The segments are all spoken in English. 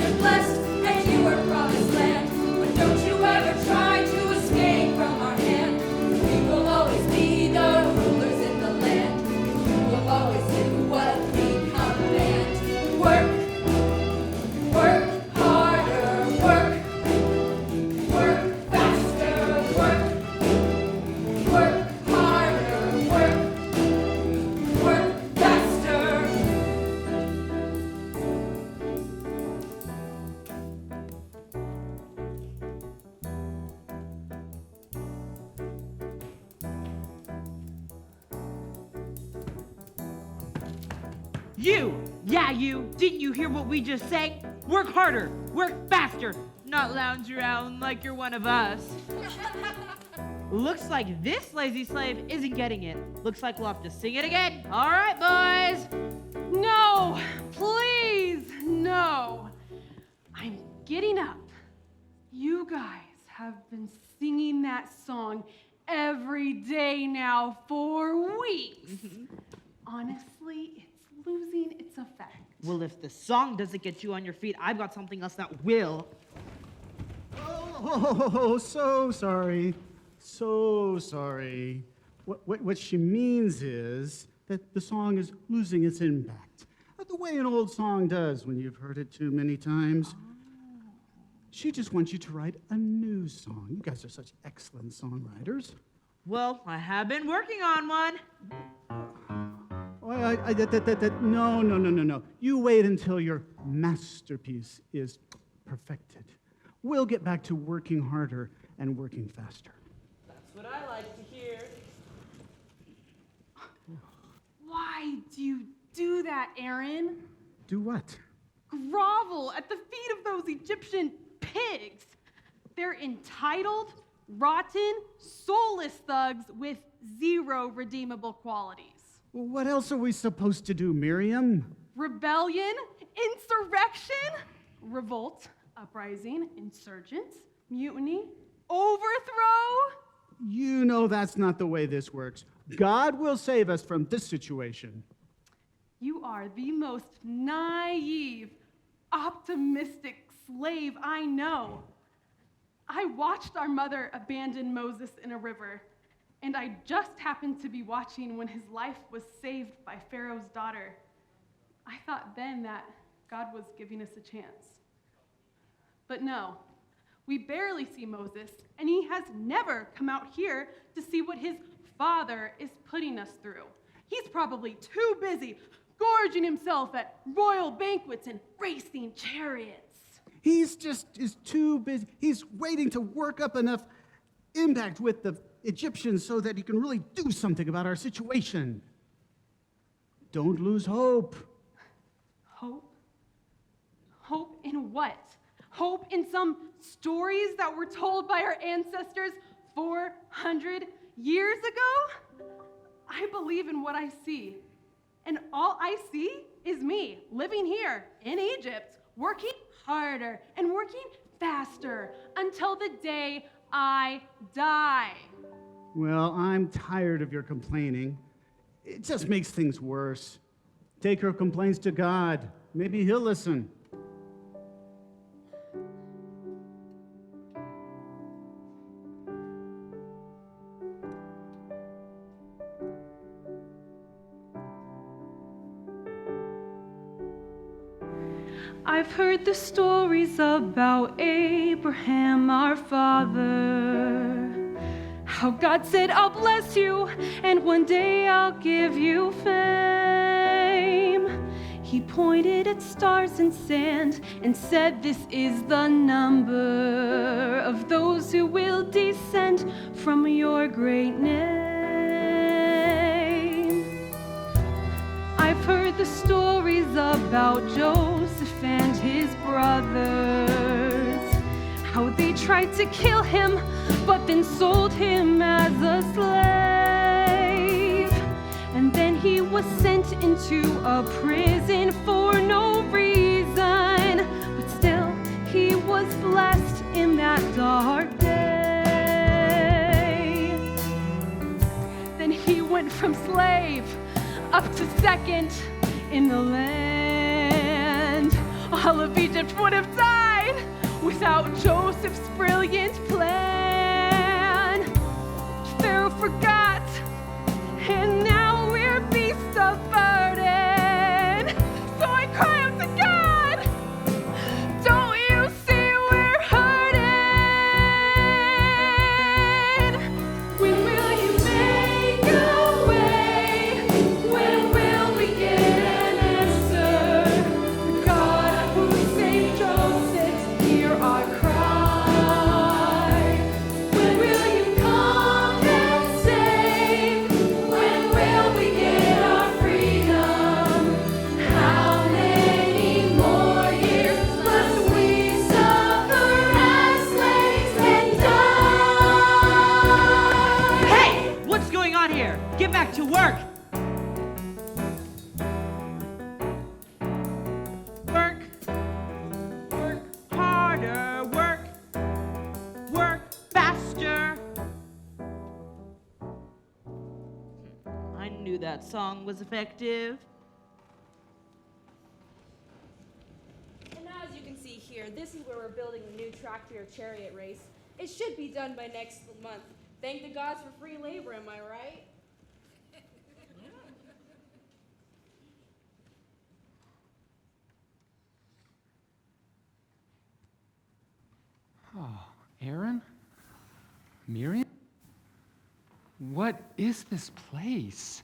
you're blessed, and you are promised land. But don't you ever try to escape from our hand. We will always be the rulers in the land. We will always do what we command. Work, work harder, work faster, work harder, work faster. You! Didn't you hear what we just sang? Work harder, work faster, not lounge around like you're one of us. Looks like this lazy slave isn't getting it. Looks like we'll have to sing it again. All right, boys. No, please, no. I'm getting up. You guys have been singing that song every day now for weeks. Honestly, it's losing its effect. Well, if the song doesn't get you on your feet, I've got something else that will. Oh, so sorry. So sorry. What she means is that the song is losing its impact. The way an old song does when you've heard it too many times. She just wants you to write a new song. You guys are such excellent songwriters. Well, I have been working on one. No. You wait until your masterpiece is perfected. We'll get back to working harder and working faster. That's what I like to hear. Why do you do that, Aaron? Do what? Grovel at the feet of those Egyptian pigs. They're entitled, rotten, soulless thugs with zero redeemable qualities. Well, what else are we supposed to do, Miriam? Rebellion, insurrection, revolt, uprising, insurgents, mutiny, overthrow. You know that's not the way this works. God will save us from this situation. You are the most naive, optimistic slave I know. I watched our mother abandon Moses in a river, and I just happened to be watching when his life was saved by Pharaoh's daughter. I thought then that God was giving us a chance. But no, we barely see Moses, and he has never come out here to see what his father is putting us through. He's probably too busy gorging himself at royal banquets and racing chariots. He's just is too busy. He's waiting to work up enough impact with the Egyptians so that he can really do something about our situation. Don't lose hope. Hope? Hope in what? Hope in some stories that were told by our ancestors 400 years ago? I believe in what I see. And all I see is me living here in Egypt, working harder and working faster until the day I die. Well, I'm tired of your complaining. It just makes things worse. Take your complaints to God. Maybe he'll listen. I've heard the stories about Abraham, our father. How God said, I'll bless you, and one day I'll give you fame. He pointed at stars and sand and said, this is the number of those who will descend from your great name. I've heard the stories about Joseph and his brothers, how they tried to kill him, but then sold him as a slave. And then he was sent into a prison for no reason, but still he was blessed in that dark day. Then he went from slave up to second in the land. All of Egypt would have died without Joseph's brilliant plan. Pharaoh forgot, and now we're beasts of burden. So I cry out to God, don't you see we're hurting? When will you make a way? When will we get an answer? The God who saved Joseph, hear our cry. When will you come and save? When will we get our freedom? How many more years must we suffer as slaves and die? Hey! What's going on here? Get back to work! Work. Work harder. Work. Work faster. I knew that song was effective. And now, as you can see here, this is where we're building the new track for your chariot race. It should be done by next month. Thank the gods for free labor, am I right? Oh, Aaron? Miriam? What is this place?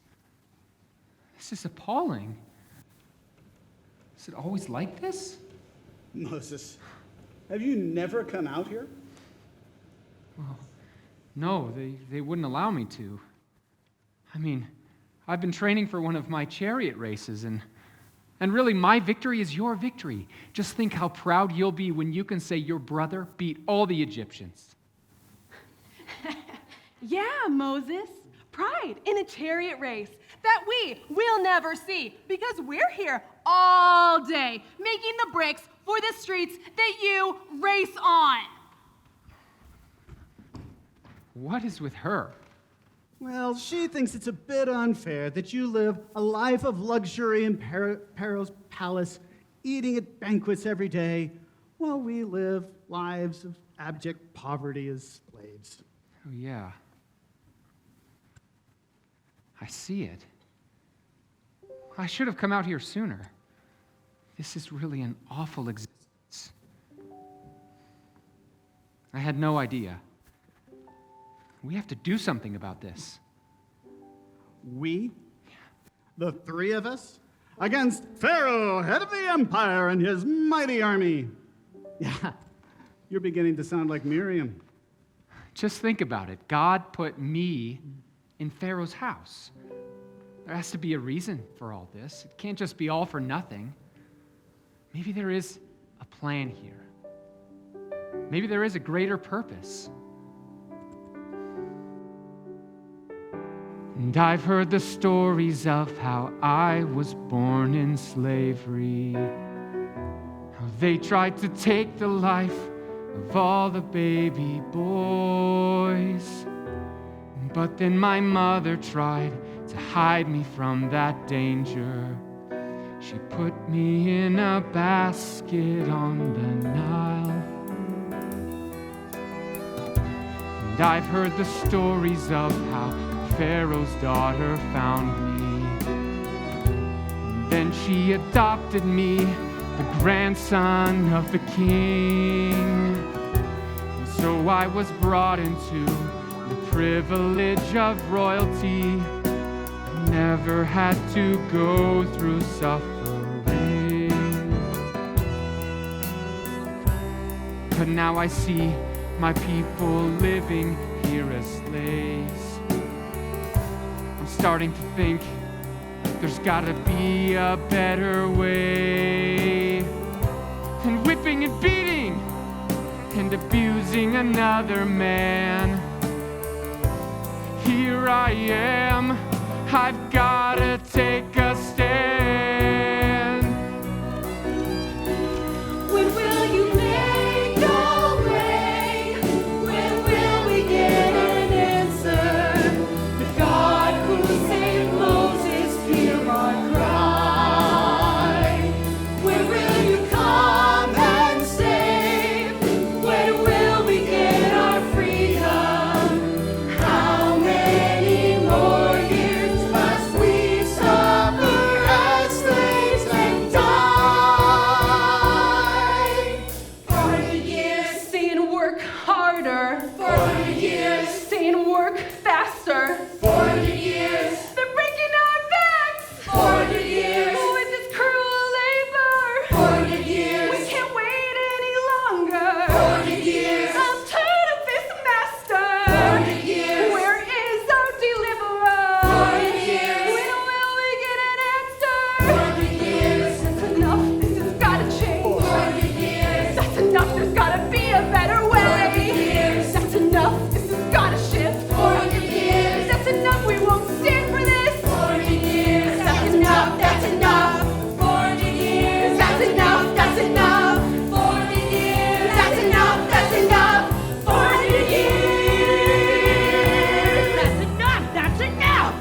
This is appalling. Is it always like this? Moses, have you never come out here? Well, no, they wouldn't allow me to. I mean, I've been training for one of my chariot races, and really my victory is your victory. Just think how proud you'll be when you can say your brother beat all the Egyptians. Yeah, Moses. Pride in a chariot race that we will never see because we're here all day making the bricks for the streets that you race on. What is with her? Well, she thinks it's a bit unfair that you live a life of luxury in Pharaoh's palace, eating at banquets every day, while we live lives of abject poverty as slaves. Oh, yeah. I see it. I should have come out here sooner. This is really an awful existence. I had no idea. We have to do something about this. We, the three of us, against Pharaoh, head of the empire, and his mighty army. Yeah, you're beginning to sound like Miriam. Just think about it. God put me in Pharaoh's house. There has to be a reason for all this. It can't just be all for nothing. Maybe there is a plan here. Maybe there is a greater purpose. And I've heard the stories of how I was born in slavery, how they tried to take the life of all the baby boys. But then my mother tried to hide me from that danger. She put me in a basket on the Nile. And I've heard the stories of how Pharaoh's daughter found me. And then she adopted me, the grandson of the king. And so I was brought into the privilege of royalty. Never had to go through suffering. But now I see my people living here as slaves. I'm starting to think there's gotta be a better way than whipping and beating and abusing another man. Here I am, I've gotta take a stand. When will you make a way? When will we get an answer? The God who saved Moses, hear our cry. When will you come 400 years. I'm tired of this master. 400 years. Where is our deliverer? 400 years. When will we get an answer? 400 years. That's enough. This has got to change. 400 years. That's enough. There's got to be a better way. 400 years. That's enough. This has got to shift. 400 years. That's enough. We won't stand for this. 400 years. That's enough. That's enough. 400 years. That's enough. That's enough. 400 years. That's enough. That's enough. 400 years. That's enough! That's enough!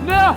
No!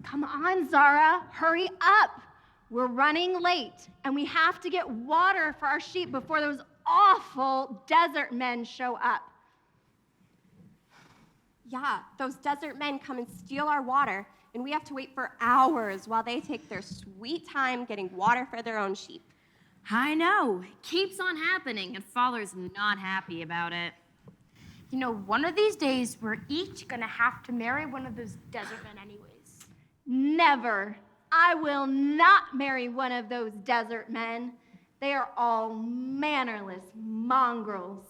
Come on, Zara, hurry up. We're running late, and we have to get water for our sheep before those awful desert men show up. Yeah, those desert men come and steal our water, and we have to wait for hours while they take their sweet time getting water for their own sheep. I know. It keeps on happening, and Father's not happy about it. You know, one of these days, we're each gonna have to marry one of those desert men anyways. Never. I will not marry one of those desert men. They are all mannerless mongrels.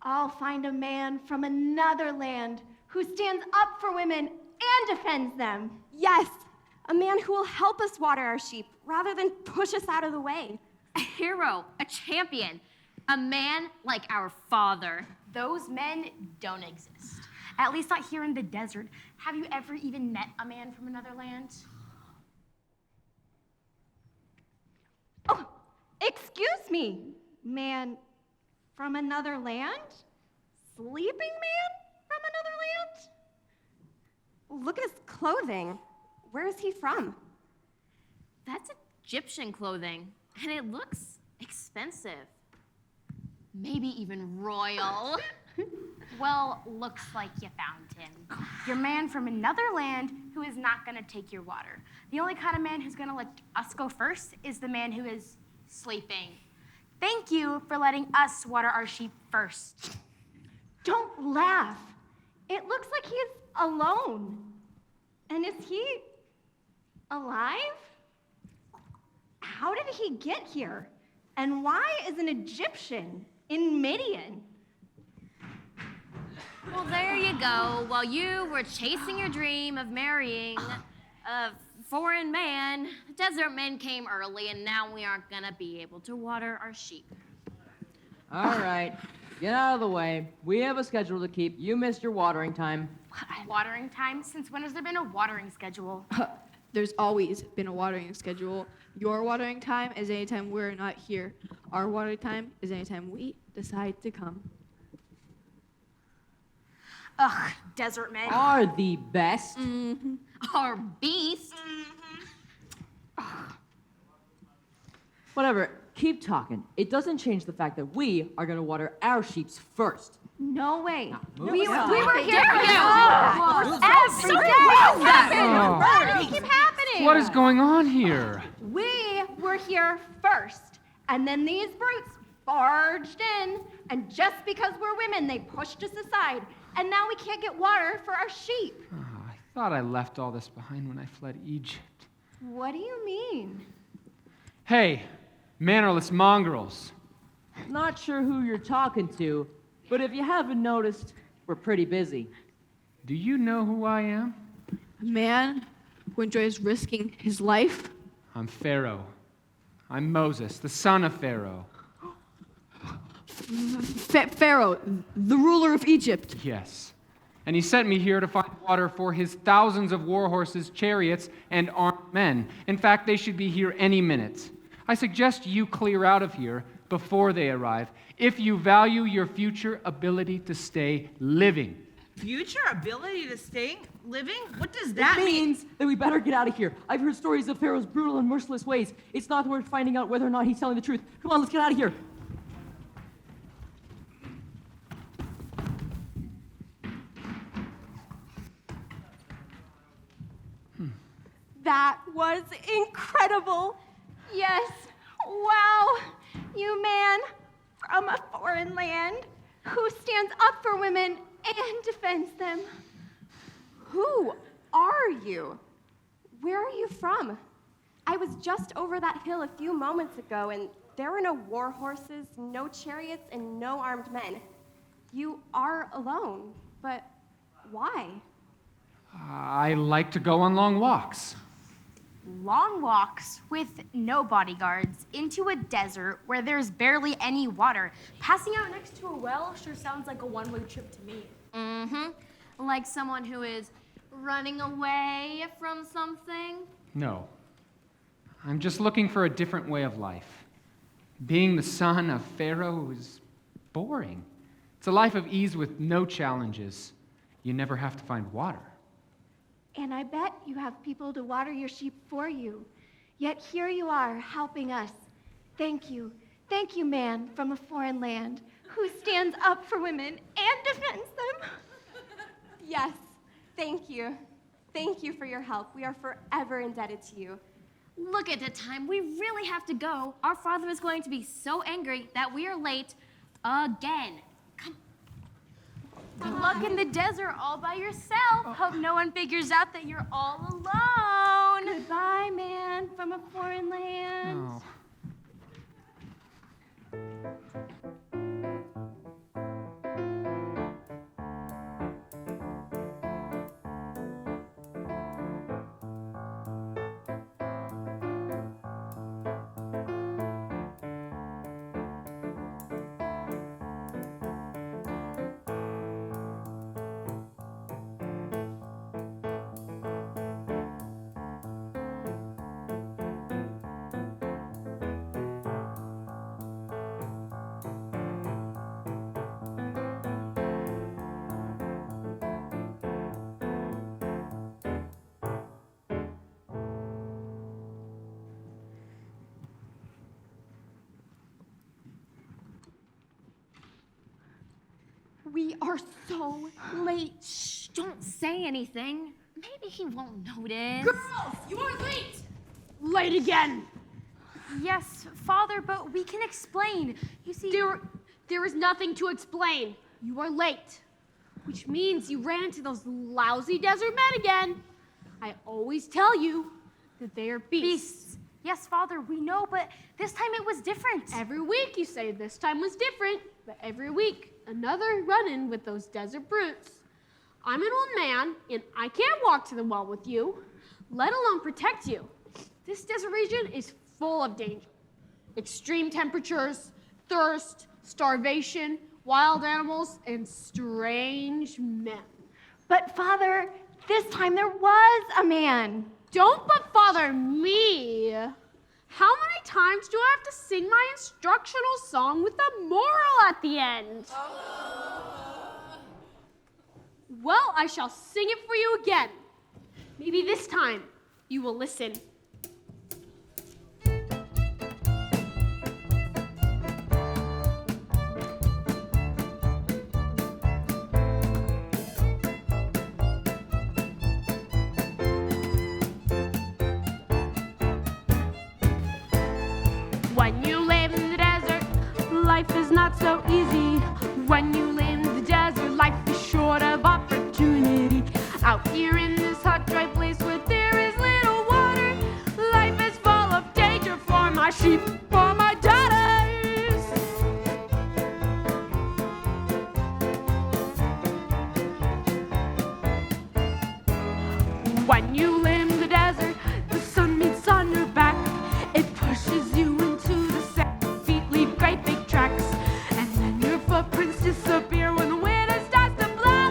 I'll find a man from another land who stands up for women and defends them. Yes, a man who will help us water our sheep rather than push us out of the way. A hero, a champion, a man like our father. Those men don't exist. At least not here in the desert. Have you ever even met a man from another land? Oh, excuse me, man from another land? Sleeping man from another land? Look at his clothing. Where is he from? That's Egyptian clothing, and it looks expensive. Maybe even royal. Well, looks like you found him. Your man from another land who is not gonna take your water. The only kind of man who's gonna let us go first is the man who is sleeping. Thank you for letting us water our sheep first. Don't laugh. It looks like he's alone. And is he alive? How did he get here? And why is an Egyptian in Midian? Well, there you go. While you were chasing your dream of marrying a foreign man, the desert men came early, and now we aren't gonna be able to water our sheep. All right, get out of the way. We have a schedule to keep. You missed your watering time. Watering time? Since when has there been a watering schedule? There's always been a watering schedule. Your watering time is anytime we're not here. Our watering time is anytime we decide to come. Ugh, desert men. Are the best. Or beast. Whatever, keep talking. It doesn't change the fact that we are going to water our sheep first. No way. We were aside. here for Why do we keep happening? What is going on here? We were here first, and then these brutes barged in, and just because we're women, they pushed us aside, and now we can't get water for our sheep. I thought I left all this behind when I fled Egypt. What do you mean? Hey, mannerless mongrels. Not sure who you're talking to, but if you haven't noticed, we're pretty busy. Do you know who I am? A man who enjoys risking his life. I'm Pharaoh. I'm Moses, the son of Pharaoh. Pharaoh, the ruler of Egypt. Yes. And he sent me here to find water for his thousands of war horses, chariots, and armed men. In fact, they should be here any minute. I suggest you clear out of here before they arrive, if you value your future ability to stay living. Future ability to stay living? What does That that mean? means that we better get out of here. I've heard stories of Pharaoh's brutal and merciless ways. It's not worth finding out whether or not he's telling the truth. Come on, let's get out of here. That was incredible. Yes. Wow. You man from a foreign land who stands up for women and defends them. Who are you? Where are you from? I was just over that hill a few moments ago, and there were no war horses, no chariots, and no armed men. You are alone, but why? I like to go on long walks. Long walks with no bodyguards into a desert where there's barely any water. Passing out next to a well sure sounds like a one-way trip to me. Mm-hmm. Like someone who is running away from something. No. I'm just looking for a different way of life. Being the son of Pharaoh is boring. It's a life of ease with no challenges. You never have to find water. And I bet you have people to water your sheep for you. Yet here you are, helping us. Thank you. Thank you, man from a foreign land who stands up for women and defends them. Yes, thank you. Thank you for your help. We are forever indebted to you. Look at the time. We really have to go. Our father is going to be so angry that we are late again. Good luck in the desert all by yourself. Hope no one figures out that you're all alone. Goodbye, man from a foreign land. Oh. We are so late. Shh, don't say anything. Maybe he won't notice. Girls, you are late! Late again. Yes, Father, but we can explain. You see, There is nothing to explain. You are late, which means you ran into those lousy desert men again. I always tell you that they are beasts. Yes, Father, we know, but this time it was different. Every week you say this time was different, but every week another run-in with those desert brutes. I'm an old man, and I can't walk to the well with you, let alone protect you. This desert region is full of danger. Extreme temperatures, thirst, starvation, wild animals, and strange men. But Father, this time there was a man. Don't but Father me. How many times do I have to sing my instructional song with a moral at the end? Well, I shall sing it for you again. Maybe Maybe this time you will listen. When you live in the desert, life is not so easy. When you live in the desert, life is short of opportunity. Out here in this hot, dry place where there is little water, life is full of danger for my sheep, for my daughters. When you live in the desert, the sun beats on your back. It pushes you into the sand. Feet leave great big tracks. And then your footprints disappear when the wind starts to blow.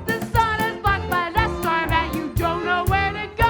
The sun is blocked by the storm and you don't know where to go.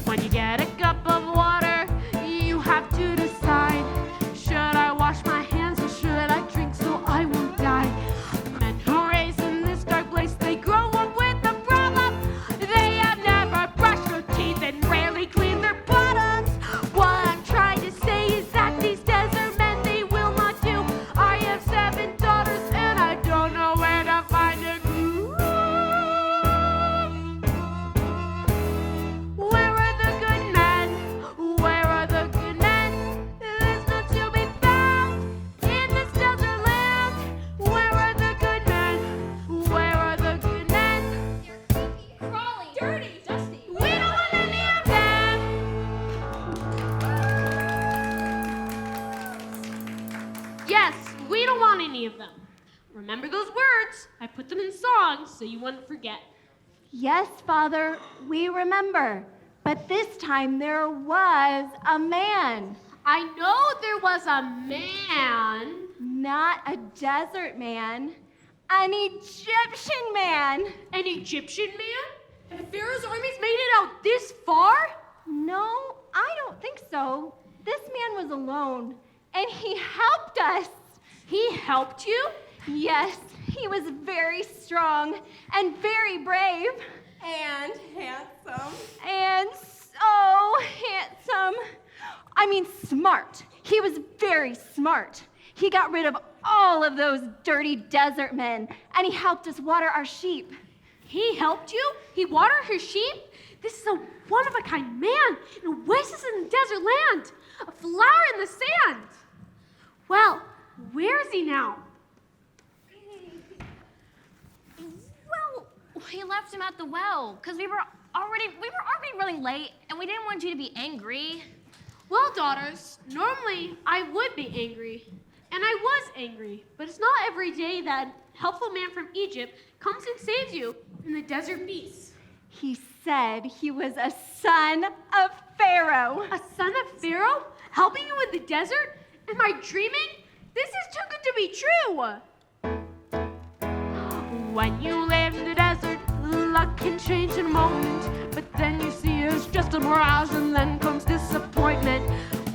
When you get a cup of water, you have to decide, should I wash my hands or should I drink so I won't die? Men who raise in this dark place, they grow up with a problem. They have never brushed their teeth and rarely clean their bottoms. What I'm trying to say is that these desert men, they will not do. I have 7 daughters and I don't know where to find a groove. Where are the good men? Where are the good men? There's none to be found in this desert land. Where are the good men? Where are the good men? They're creepy, crawly, dirty, dusty. We don't want any of them. Yes, we don't want any of them. Remember those words? I put them in songs so you wouldn't forget. Yes, Father, we remember. But this time there was a man. I know there was a man. Not a desert man, an Egyptian man. An Egyptian man? And Pharaoh's armies made it out this far? No, I don't think so. This man was alone, and he helped us. He helped you? Yes, he was very strong and very brave. And handsome. And so handsome. I mean, smart. He was very smart. He got rid of all of those dirty desert men, and he helped us water our sheep. He helped you? He watered her sheep? This is a one-of-a-kind man in an oasis in the desert land, a flower in the sand. Well, where is he now? Well, we left him at the well because we were already really late and we didn't want you to be angry. Well, daughters, normally I would be angry, and I was angry, but it's not every day that a helpful man from Egypt comes and saves you in the desert beasts. He said he was a son of Pharaoh. A son of Pharaoh? Helping you in the desert? Am I dreaming? This is too good to be true. When you live in the desert, luck can change in a moment, but then you see it's just a mirage and then comes disappointment.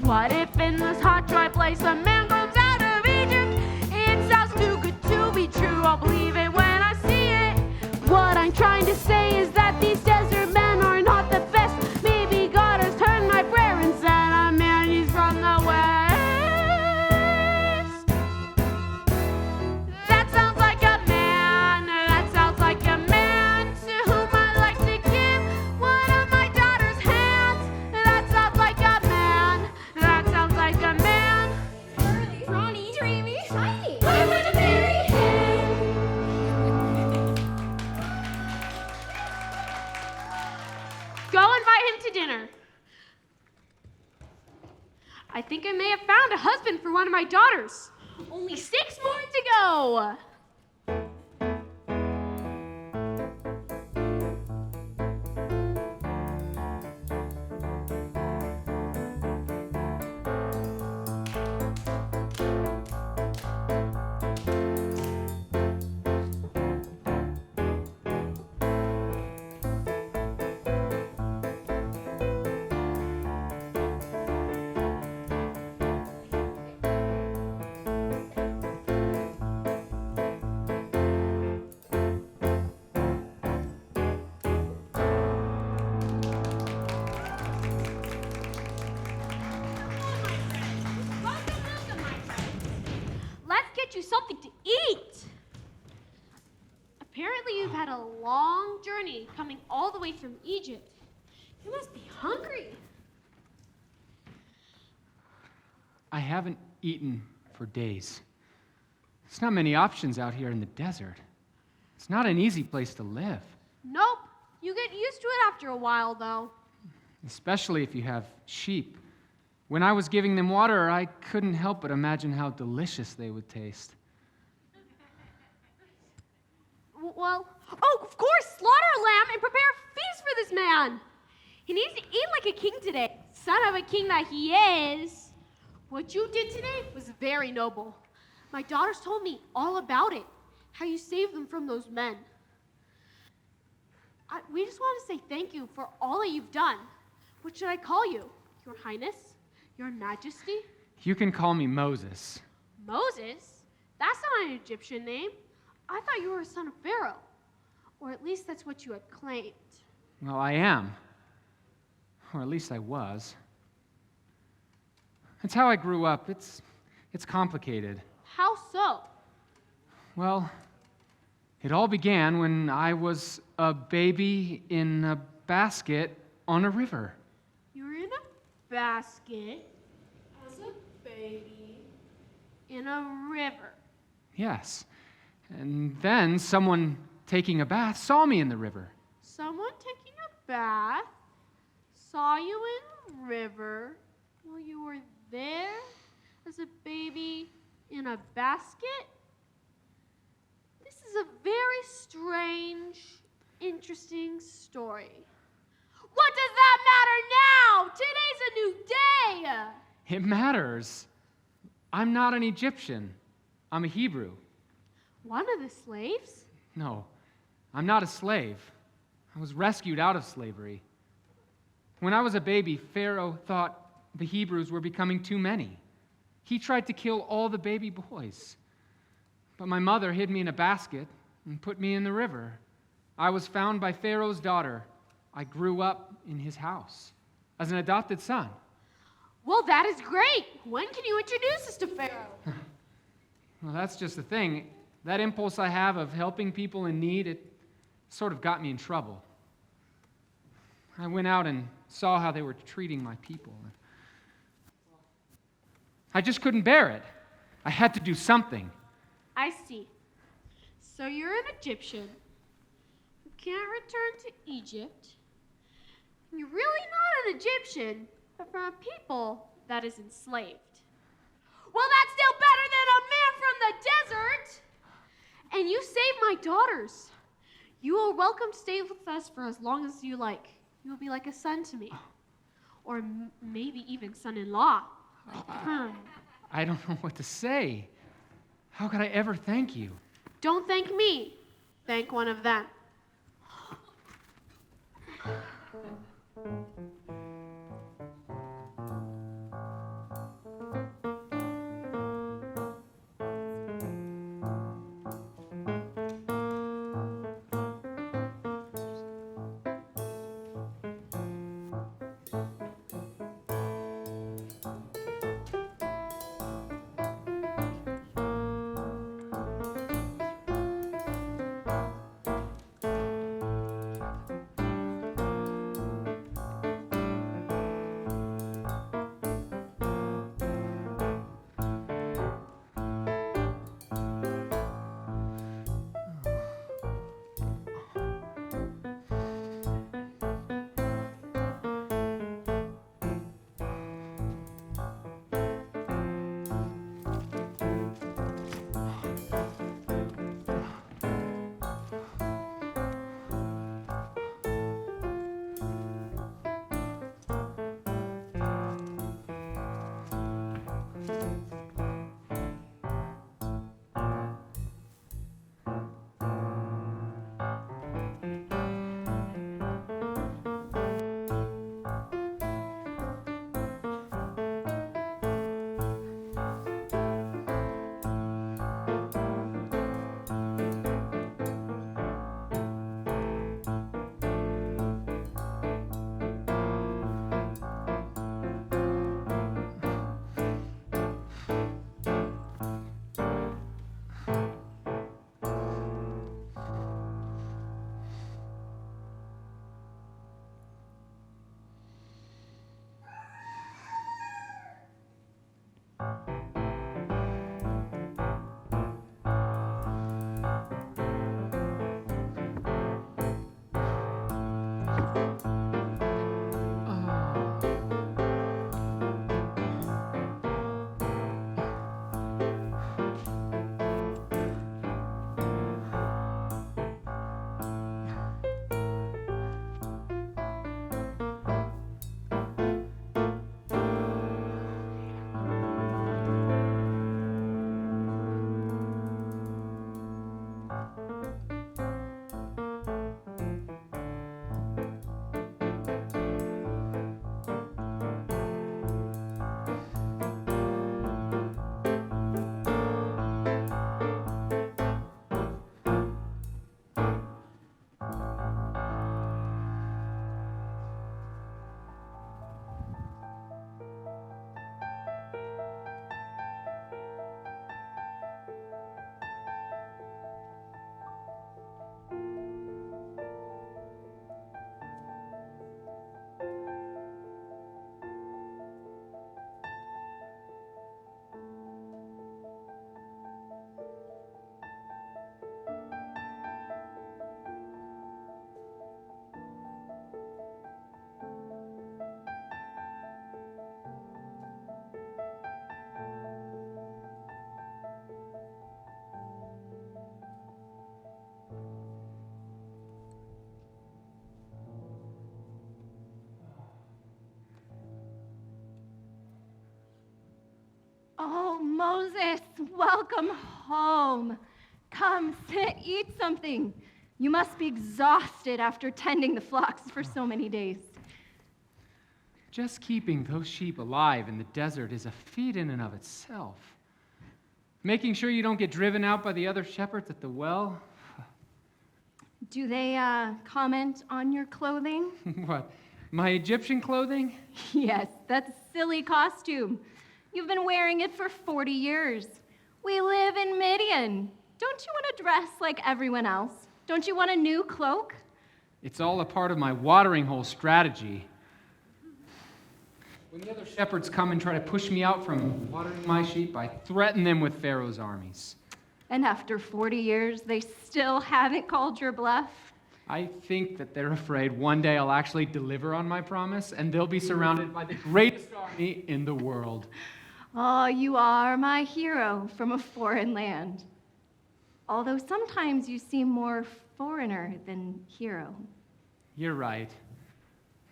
What if in this hot, dry place a man comes out of Egypt? It sounds too good to be true. I'll believe it when I see it. What I'm trying to say is that these desert men are not the best. Maybe God has heard my prayer and sent a man, he's from the west. That sounds like a I think I may have found a husband for one of my daughters. Only 6 more to go. You something to eat. Apparently you've had a long journey coming all the way from Egypt. You must be hungry. I haven't eaten for days. There's not many options out here in the desert. It's not an easy place to live. Nope. You get used to it after a while, though. Especially if you have sheep. When I was giving them water, I couldn't help but imagine how delicious they would taste. Well, oh, of course, slaughter a lamb and prepare a feast for this man. He needs to eat like a king today, son of a king that he is. What you did today was very noble. My daughters told me all about it, how you saved them from those men. We just want to say thank you for all that you've done. What should I call you? Your Highness? Your Majesty? You can call me Moses. Moses? That's not an Egyptian name. I thought you were a son of Pharaoh. Or at least that's what you had claimed. Well, I am. Or at least I was. It's how I grew up. It's complicated. How so? Well, it all began when I was a baby in a basket on a river. You were in a basket as a baby in a river. Yes. And then someone taking a bath saw me in the river. Someone taking a bath saw you in a river while you were there as a baby in a basket? This is a very strange, interesting story. What does that matter now? Today's a new day. It matters. I'm not an Egyptian. I'm a Hebrew. One of the slaves? No, I'm not a slave. I was rescued out of slavery. When I was a baby, Pharaoh thought the Hebrews were becoming too many. He tried to kill all the baby boys. But my mother hid me in a basket and put me in the river. I was found by Pharaoh's daughter. I grew up in his house as an adopted son. Well, that is great. When can you introduce us to Pharaoh? Well, that's just the thing. That impulse I have of helping people in need, it sort of got me in trouble. I went out and saw how they were treating my people. I just couldn't bear it. I had to do something. I see. So you're an Egyptian who can't return to Egypt. You're really not an Egyptian, but from a people that is enslaved. Well, that's still better than a man from the desert. And you saved my daughters. You are welcome to stay with us for as long as you like. You will be like a son to me. Or maybe even son-in-law. I don't know what to say. How could I ever thank you? Don't thank me. Thank one of them. Oh, Moses, welcome home. Come, sit, eat something. You must be exhausted after tending the flocks for so many days. Just keeping those sheep alive in the desert is a feat in and of itself. Making sure you don't get driven out by the other shepherds at the well. Do they comment on your clothing? What, my Egyptian clothing? Yes, that silly costume. You've been wearing it for 40 years. We live in Midian. Don't you want to dress like everyone else? Don't you want a new cloak? It's all a part of my watering hole strategy. When the other shepherds come and try to push me out from watering my sheep, I threaten them with Pharaoh's armies. And after 40 years, they still haven't called your bluff? I think that they're afraid one day I'll actually deliver on my promise, and they'll be surrounded by the greatest army in the world. Oh, you are my hero from a foreign land. Although sometimes you seem more foreigner than hero. You're right.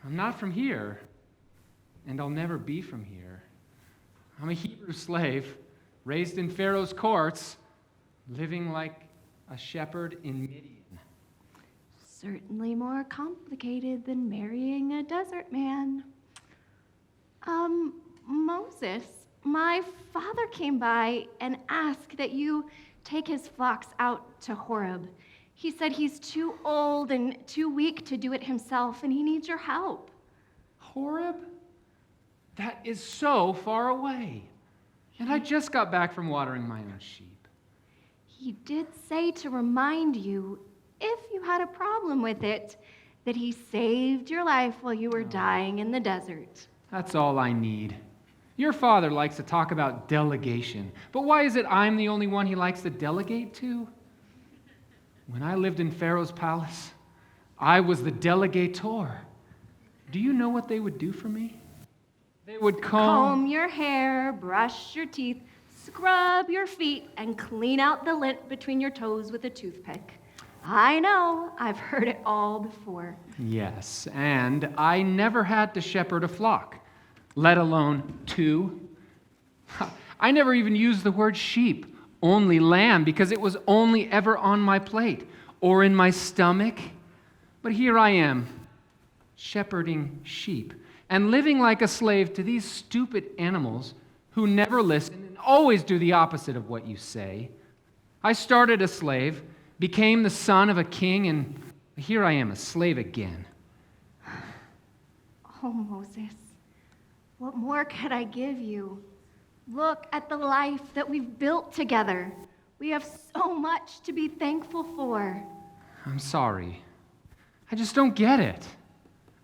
I'm not from here, and I'll never be from here. I'm a Hebrew slave, raised in Pharaoh's courts, living like a shepherd in Midian. Certainly more complicated than marrying a desert man. Moses, my father came by and asked that you take his flocks out to Horeb. He said he's too old and too weak to do it himself, and he needs your help. Horeb? That is so far away. And I just got back from watering my own sheep. He did say to remind you, if you had a problem with it, that he saved your life while you were dying in the desert. That's all I need. Your father likes to talk about delegation, but why is it I'm the only one he likes to delegate to? When I lived in Pharaoh's palace, I was the delegator. Do you know what they would do for me? They would comb your hair, brush your teeth, scrub your feet, and clean out the lint between your toes with a toothpick. I know, I've heard it all before. Yes, and I never had to shepherd a flock, let alone two. I never even used the word sheep, only lamb, because it was only ever on my plate or in my stomach. But here I am, shepherding sheep and living like a slave to these stupid animals who never listen and always do the opposite of what you say. I started a slave, became the son of a king, and here I am, a slave again. Oh, Moses, what more could I give you? Look at the life that we've built together. We have so much to be thankful for. I'm sorry. I just don't get it.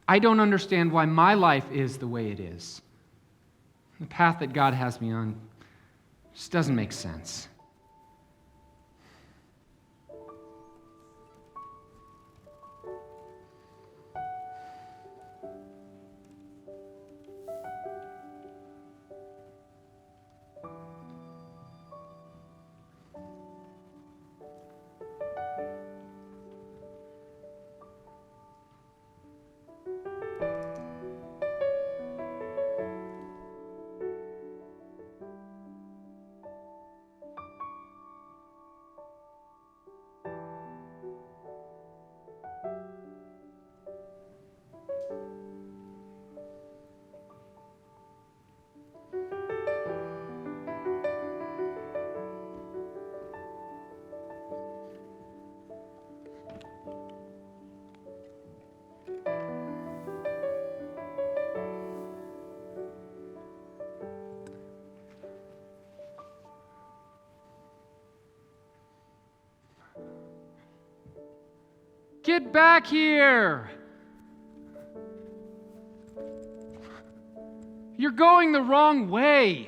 I don't understand why my life is the way it is. The path that God has me on just doesn't make sense. Get back here! You're going the wrong way.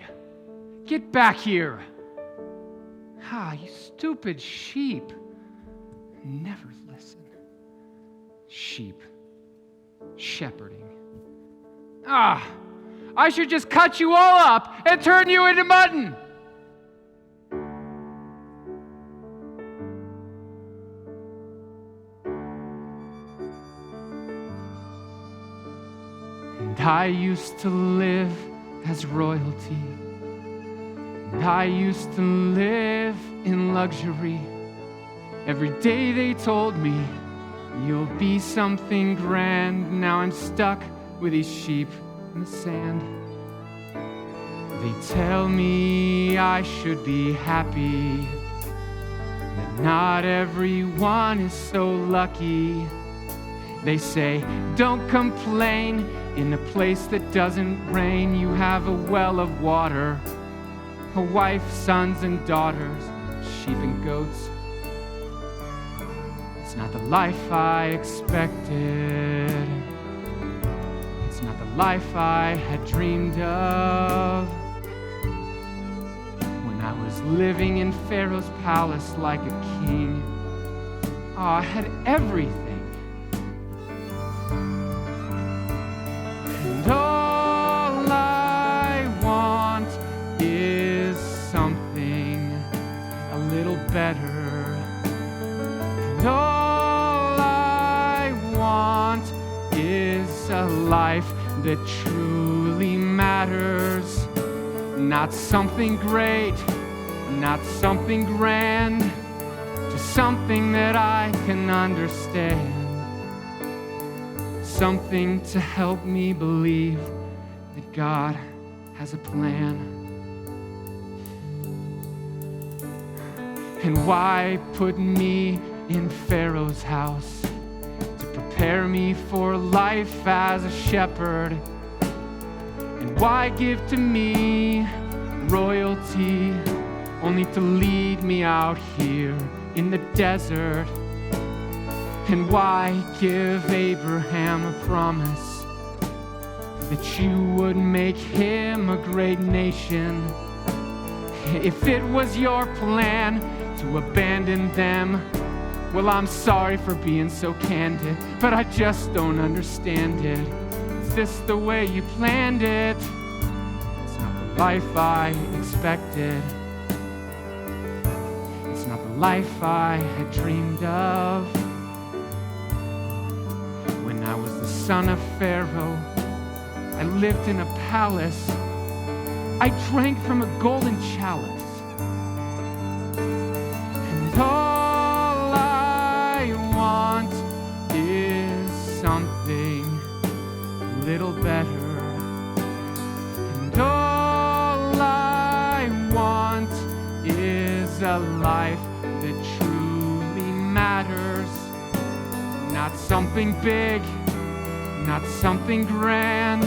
Get back here. You stupid sheep. Never listen. Sheep. Shepherding. I should just cut you all up and turn you into mutton. I used to live as royalty, And I used to live in luxury. Every day they told me, you'll be something grand. Now I'm stuck with these sheep in the sand. They tell me I should be happy, that not everyone is so lucky. They say, don't complain in a place that doesn't rain. You have a well of water, a wife, sons and daughters, sheep and goats. It's not the life I expected. It's not the life I had dreamed of. When I was living in Pharaoh's palace like a king, I had everything. And all I want is something a little better. And all I want is a life that truly matters. Not something great, not something grand, just something that I can understand. Something to help me believe that God has a plan. And why put me in Pharaoh's house? To prepare me for life as a shepherd. And why give to me royalty only to lead me out here in the desert? And why give Abraham a promise that you would make him a great nation? If it was your plan to abandon them, well, I'm sorry for being so candid, but I just don't understand it. Is this the way you planned it? It's not the life I expected. It's not the life I had dreamed of. When I was the son of Pharaoh, I lived in a palace. I drank from a golden chalice. And all I want is something a little better. And all I want is a life that truly matters. Not something big, not something grand,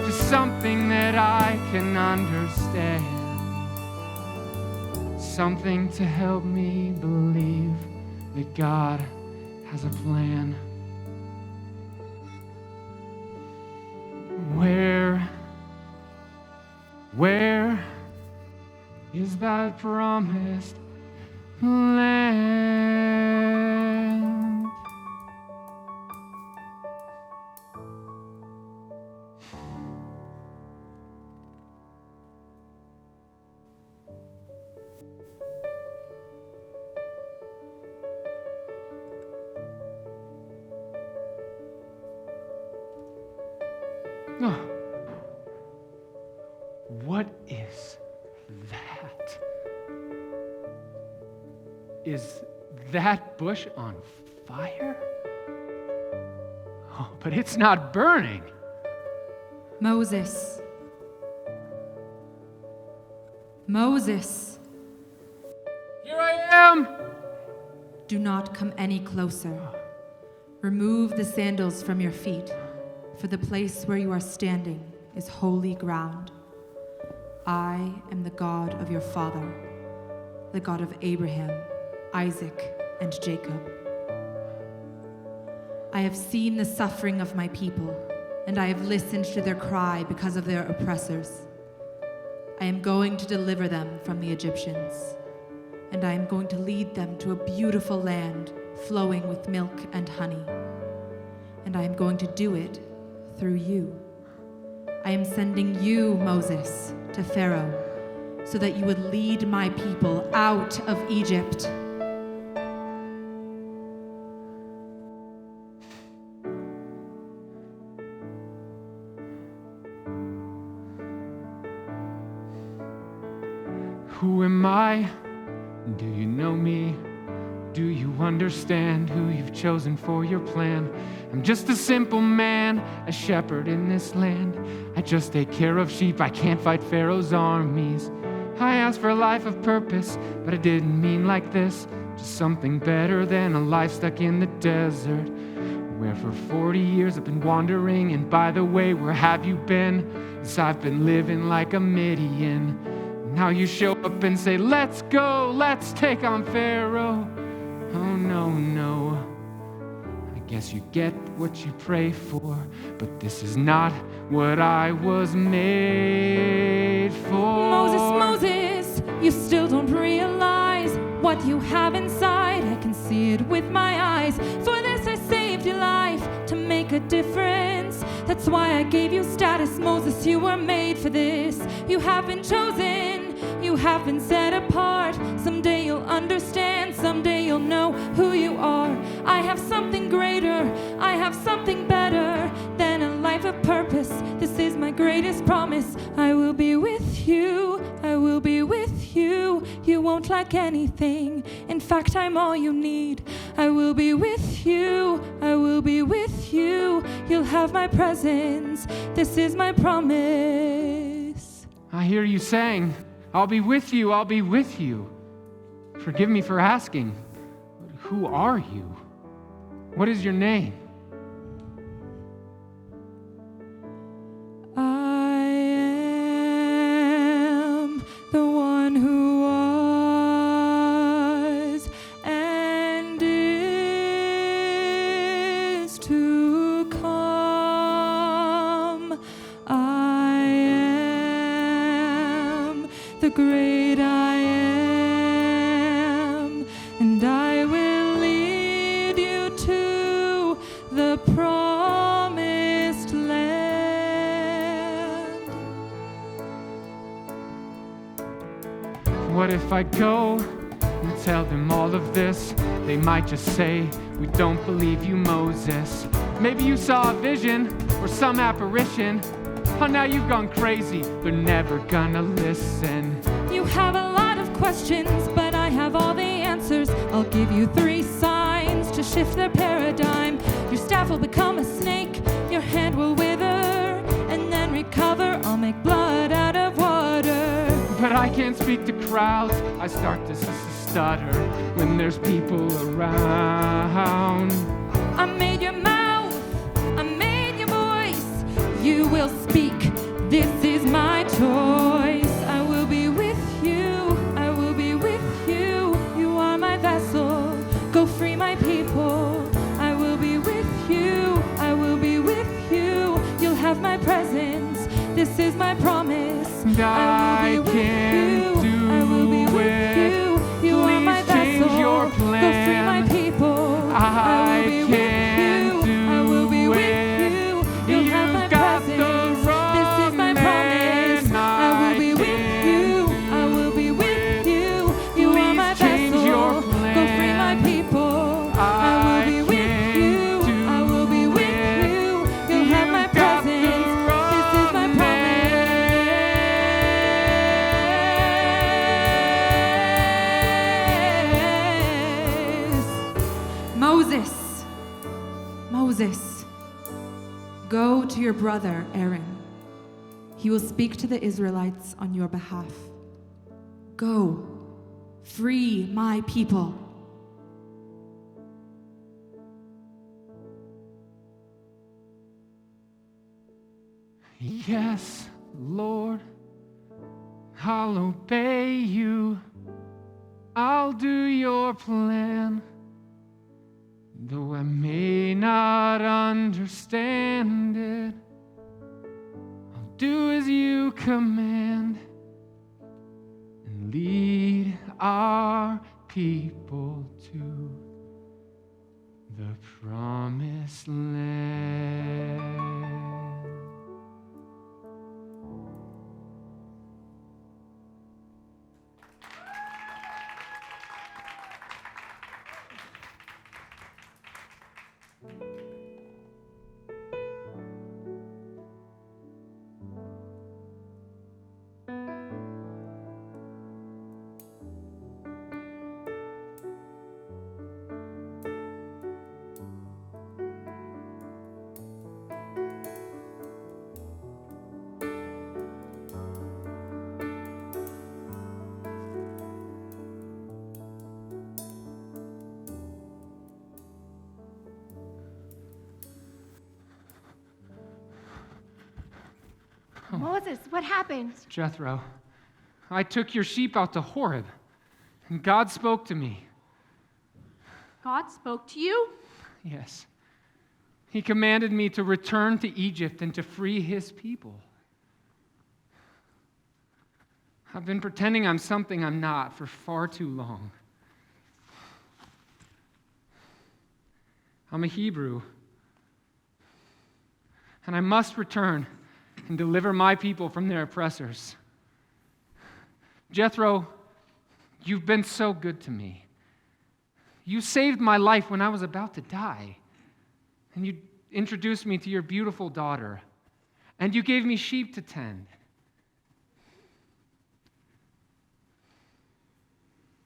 just something that I can understand. Something to help me believe that God has a plan. Where is that promised land? Oh. What is that? Is that bush on fire? Oh, but it's not burning. Moses. Moses. Here I am. Do not come any closer. Remove the sandals from your feet, for the place where you are standing is holy ground. I am the God of your father, the God of Abraham, Isaac, and Jacob. I have seen the suffering of my people, and I have listened to their cry because of their oppressors. I am going to deliver them from the Egyptians, and I am going to lead them to a beautiful land flowing with milk and honey. And I am going to do it through you. I am sending you, Moses, to Pharaoh, so that you would lead my people out of Egypt. Who am I? Do you know me? Do you understand who you've chosen for your plan? I'm just a simple man, a shepherd in this land. I just take care of sheep, I can't fight Pharaoh's armies. I asked for a life of purpose, but I didn't mean like this. Just something better than a life stuck in the desert, where for 40 years I've been wandering. And by the way, where have you been? 'Cause I've been living like a Midian. Now you show up and say, let's go, let's take on Pharaoh. Oh no, no, I guess you get what you pray for, but this is not what I was made for. Moses, you still don't realize what you have inside. I can see it with my eyes. For this I saved your life, to make a difference. That's why I gave you status. Moses, you were made for this. You have been chosen, you have been set apart. Someday you'll understand, someday you'll know who you are. I have something greater, I have something better than a life of purpose. This is my greatest promise. I will be with you, I will be with you. You won't lack anything, in fact I'm all you need. I will be with you, I will be with you. You'll have my presence, this is my promise. I hear you saying, I'll be with you, I'll be with you. Forgive me for asking, but who are you? What is your name? I am the one who was and is to come. I am the great I am, and I will lead you to the promised land. What if I go and tell them all of this? They might just say, we don't believe you, Moses. Maybe you saw a vision or some apparition. Oh, now you've gone crazy. They're never gonna listen. You have a lot of questions, but I have all the answers. I'll give you 3 signs to shift their paradigm. Your staff will become a snake, your hand will wither, and then recover. I'll make blood out of water. But I can't speak to crowds. I start to stutter when there's people around. I made your mouth, I made your voice. You will speak, this is my choice. I will be with you, I will be with you. You are my vessel, go free my people. I will be with you, I will be with you. You'll have my presence, this is my promise. And I will be with you, I will be with you. You are my vessel, your plan. go free my people. I will be with you, I will be with you. You'll have my presence, this is my promise. I will be with you, I will be with you. You are my vessel, go free my people. I will be with you, I will be with you. You'll have my presence, this is my promise. Moses, go to your brother Aaron. He will speak to the Israelites on your behalf. Go, free my people. Yes, Lord, I'll obey you. I'll do your plan. Though I may not understand it, I'll do as you command and lead our people to the promised land. Moses, what happened? Jethro, I took your sheep out to Horeb, and God spoke to me. God spoke to you? Yes. He commanded me to return to Egypt and to free his people. I've been pretending I'm something I'm not for far too long. I'm a Hebrew, and I must return and deliver my people from their oppressors. Jethro, you've been so good to me. You saved my life when I was about to die, and you introduced me to your beautiful daughter, and you gave me sheep to tend.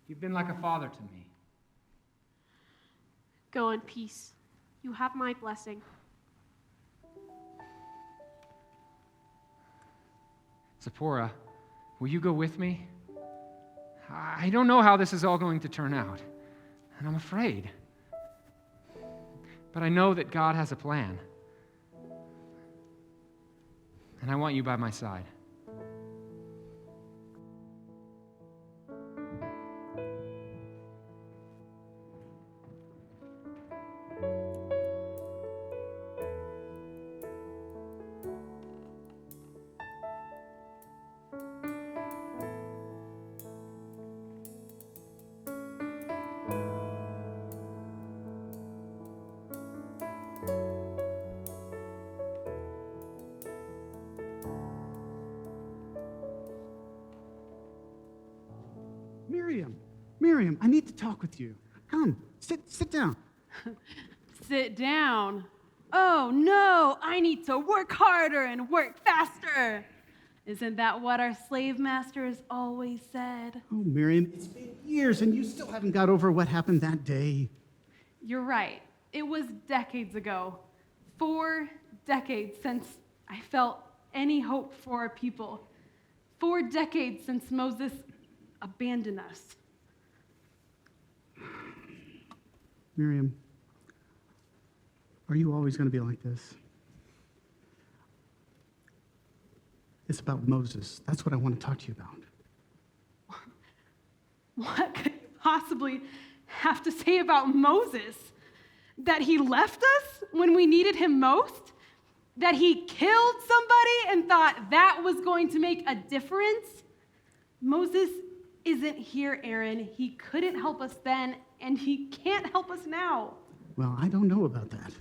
You've been like a father to me. Go in peace. You have my blessing. Zipporah, will you go with me? I don't know how this is all going to turn out, and I'm afraid. But I know that God has a plan, and I want you by my side. Miriam, I need to talk with you. Come, sit down. Sit down. Oh no, I need to work harder and work faster. Isn't that what our slave masters always said? Oh, Miriam, it's been years and you still haven't got over what happened that day. You're right. It was decades ago. 4 decades since I felt any hope for our people. 4 decades since Moses abandoned us. Miriam, are you always going to be like this? It's about Moses. That's what I want to talk to you about. What could you possibly have to say about Moses? That he left us when we needed him most? That he killed somebody and thought that was going to make a difference? Moses isn't here, Aaron. He couldn't help us then, and he can't help us now. Well, I don't know about that.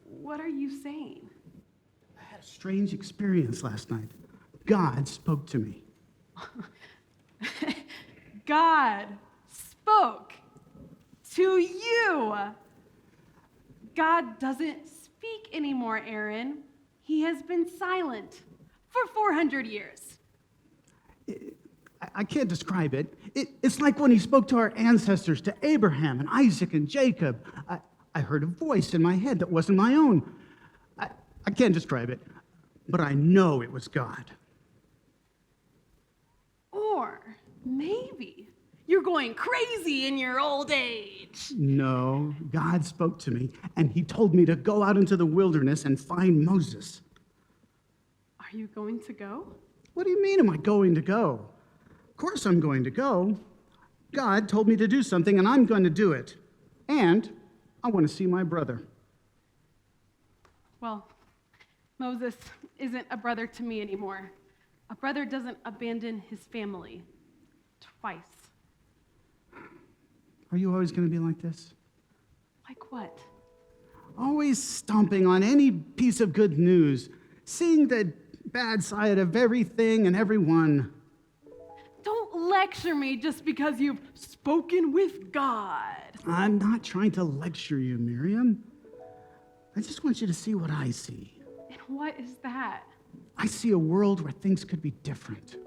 What are you saying? I had a strange experience last night. God spoke to me. God spoke to you. God doesn't speak anymore, Aaron. He has been silent for 400 years. I can't describe it. It's like when he spoke to our ancestors, to Abraham and Isaac and Jacob. I heard a voice in my head that wasn't my own. I can't describe it, but I know it was God. Or maybe you're going crazy in your old age. No, God spoke to me, and he told me to go out into the wilderness and find Moses. Are you going to go? What do you mean, am I going to go? Of course I'm going to go. God told me to do something, and I'm going to do it. And I want to see my brother. Well, Moses isn't a brother to me anymore. A brother doesn't abandon his family twice. Are you always going to be like this? Like what? Always stomping on any piece of good news, seeing the bad side of everything and everyone. Don't lecture me just because you've spoken with God. I'm not trying to lecture you, Miriam. I just want you to see what I see. And what is that? I see a world where things could be different.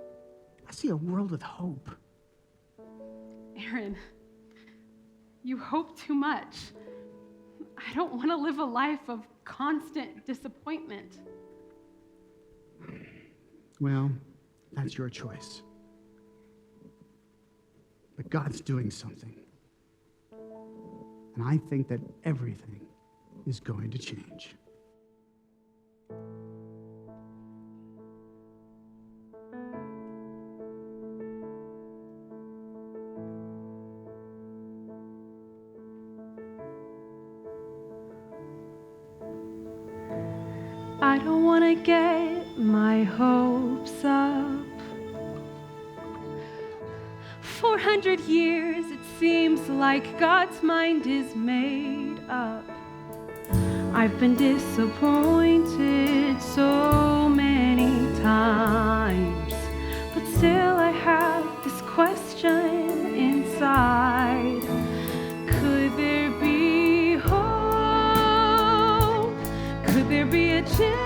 I see a world with hope. Aaron, you hope too much. I don't want to live a life of constant disappointment. Well, that's your choice. But God's doing something. And I think that everything is going to change. I don't want to get my hopes up. 400 years, it seems like God's mind is made up. I've been disappointed so many times, but still I have this question inside. Could there be hope? Could there be a chance?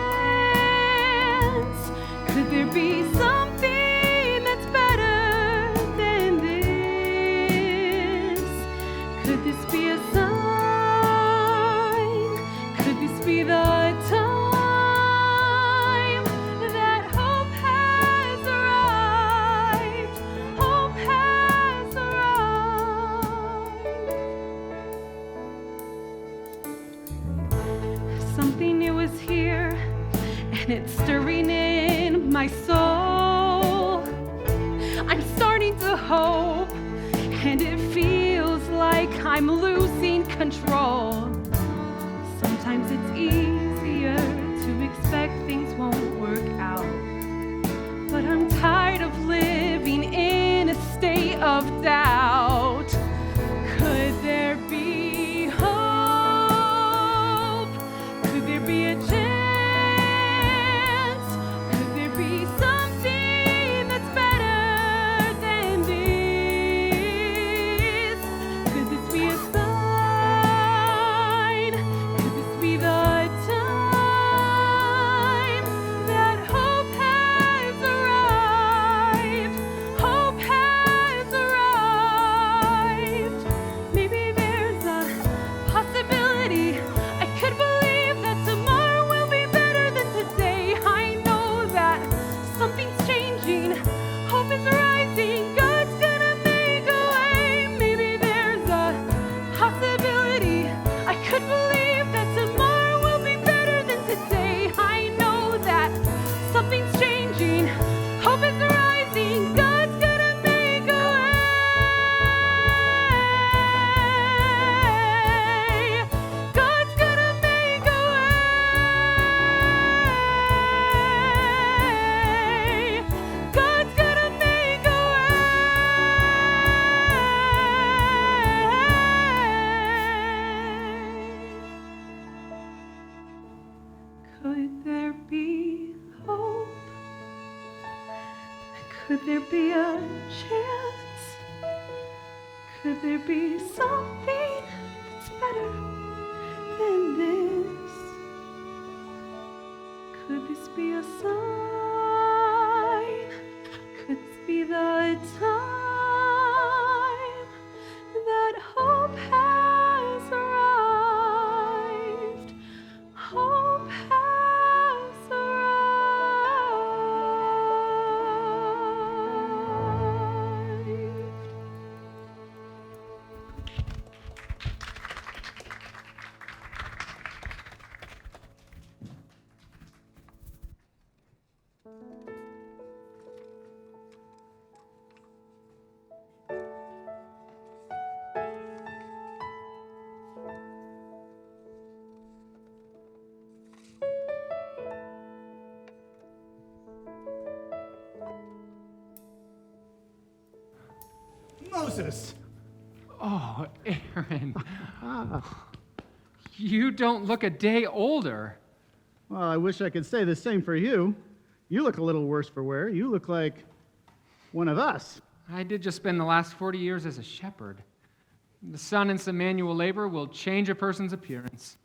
Could there be something that's better than this? Could this be a sign? Could this be the time that hope has arrived? Hope has arrived. Something new is here, and it's stirring in my soul. I'm starting to hope, and it feels like I'm losing control. Sometimes it's easier to expect things won't work out, but I'm tired of living in a state of doubt. Could there be hope? Could there be a chance? Could there be something that's better than this? Could this be a sign? Could this be the time that hope has arrived? Hope has arrived. Maybe there's a possibility. I could believe that tomorrow will be better than today. I know that something's changing. Hope is rising. God's gonna make a way. Maybe there's a possibility. I could believe that tomorrow will be better than today. I know that something's changing. Hope is rising. God's gonna make a way. God's gonna make a way. God's gonna make a way. Could there be hope? Could there be a chance? Could there be something that's better than this? Could this be a sign? Could this be the time that hope has arrived? Hope has arrived. Moses! Oh, Aaron. You don't look a day older. Well, I wish I could say the same for you. You look a little worse for wear. You look like one of us. I did just spend the last 40 years as a shepherd. The sun and some manual labor will change a person's appearance.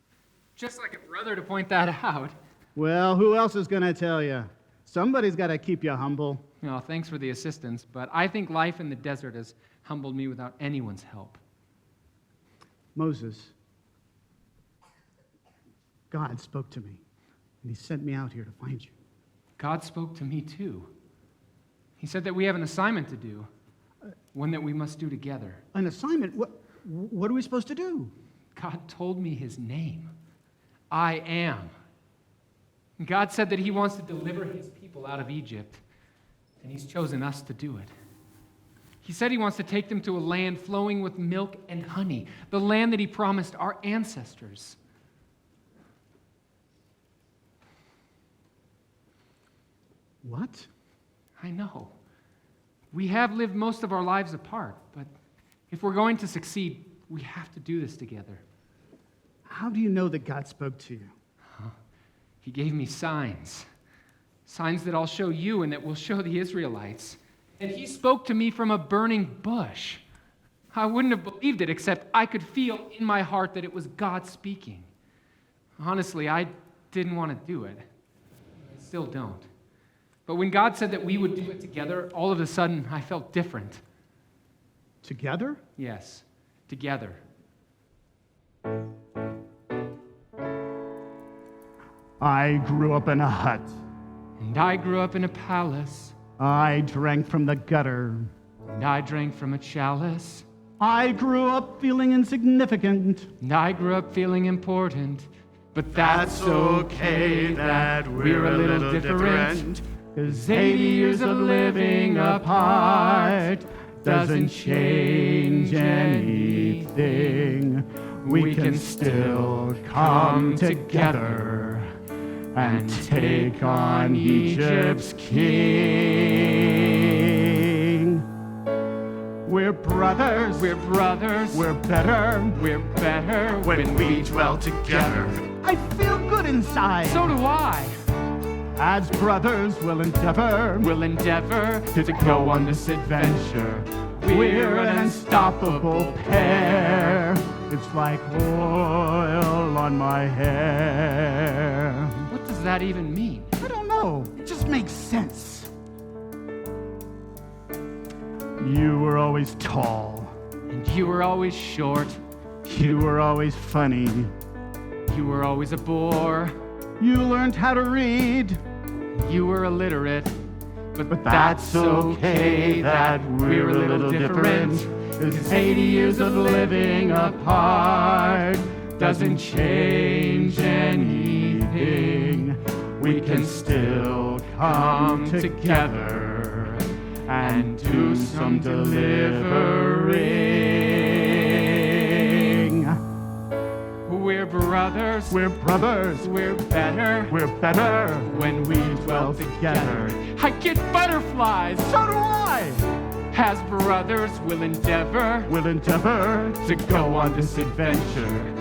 Just like a brother to point that out. Well, who else is going to tell you? Somebody's got to keep you humble. No, thanks for the assistance, but I think life in the desert has humbled me without anyone's help. Moses, God spoke to me, and he sent me out here to find you. God spoke to me too. He said that we have an assignment to do, one that we must do together. An assignment? What are we supposed to do? God told me his name. I am. God said that he wants to deliver his people out of Egypt, and he's chosen us to do it. He said he wants to take them to a land flowing with milk and honey, the land that he promised our ancestors. What? I know. We have lived most of our lives apart, but if we're going to succeed, we have to do this together. How do you know that God spoke to you? He gave me signs. Signs that I'll show you and that will show the Israelites. And he spoke to me from a burning bush. I wouldn't have believed it, except I could feel in my heart that it was God speaking. Honestly, I didn't want to do it. I still don't. But when God said that we would do it together, all of a sudden I felt different. Together? Yes, together. I grew up in a hut. And I grew up in a palace. I drank from the gutter. And I drank from a chalice. I grew up feeling insignificant. And I grew up feeling important. But that's okay that we're a little different. 'Cause 80 years of living apart doesn't change anything. We can still come together and take on Egypt's king. We're brothers. We're brothers. We're better. We're better when we dwell together. I feel good inside. So do I. As brothers, we'll endeavor to go on this adventure. We're an unstoppable pair. It's like oil on my hair. What does that even mean? I don't know. It just makes sense. You were always tall. And you were always short. You were always funny. You were always a bore. You learned how to read. You were illiterate. But that's okay that we're a little different. 'Cause 80 years of living apart doesn't change anything. We can still come together and do some delivering. We're brothers. We're brothers. We're better. We're better when we dwell together. I get butterflies. So do I. As brothers, we'll endeavor to go on this adventure.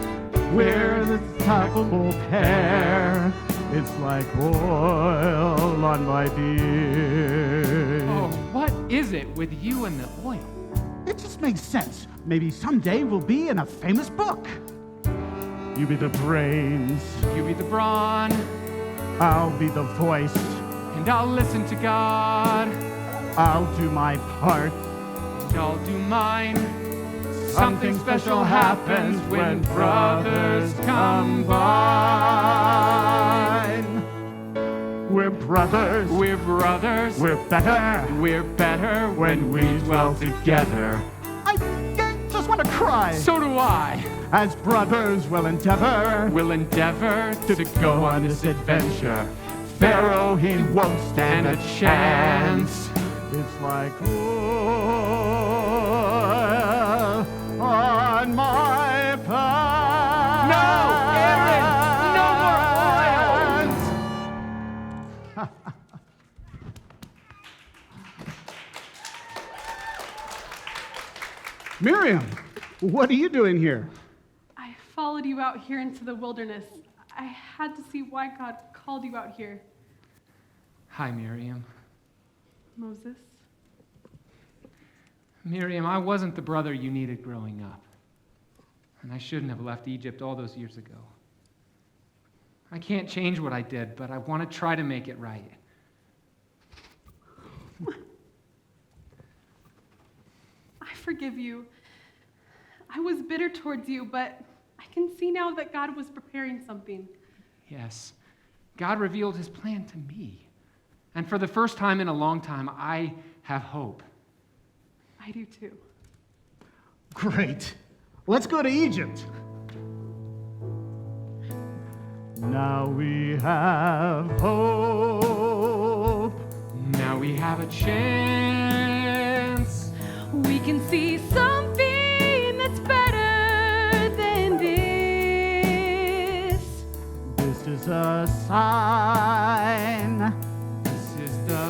We're the unstoppable pair. It's like oil on my beard. Oh, what is it with you and the oil? It just makes sense. Maybe someday we'll be in a famous book. You be the brains. You be the brawn. I'll be the voice. And I'll listen to God. I'll do my part. And I'll do mine. Something special happens when brothers combine. We're brothers. We're brothers. We're better. We're better when we dwell together. I just want to cry. So do I. As brothers, we'll endeavor to go on this adventure. Pharaoh, he won't stand a chance. It's like oil on my pants. No, Aaron! No more oils! Miriam, what are you doing here? I followed you out here into the wilderness. I had to see why God called you out here. Hi, Miriam. Moses? Miriam, I wasn't the brother you needed growing up. And I shouldn't have left Egypt all those years ago. I can't change what I did, but I want to try to make it right. I forgive you. I was bitter towards you, but I can see now that God was preparing something. Yes, God revealed his plan to me. And for the first time in a long time, I have hope. I do too. Great. Let's go to Egypt. Now we have hope. Now we have a chance. We can see something that's better than this. This is a sign. This is the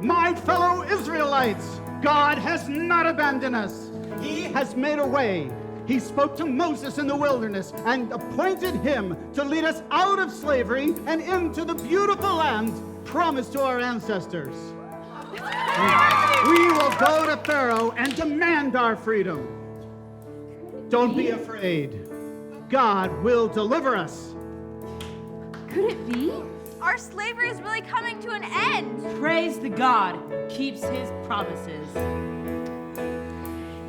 My fellow Israelites, God has not abandoned us. He has made a way. He spoke to Moses in the wilderness and appointed him to lead us out of slavery and into the beautiful land promised to our ancestors. We will go to Pharaoh and demand our freedom. Don't be afraid. God will deliver us. Could it be? Our slavery is really coming to an end. Praise the God who keeps his promises.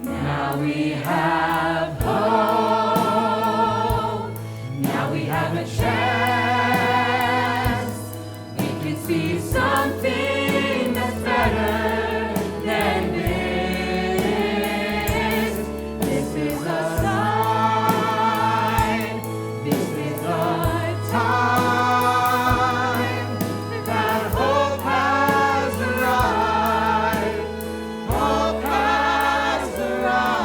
Now we have hope. Now we have a chance. We can see something that's better than this. This is a sign. This is a time that hope has arrived. Hope has arrived.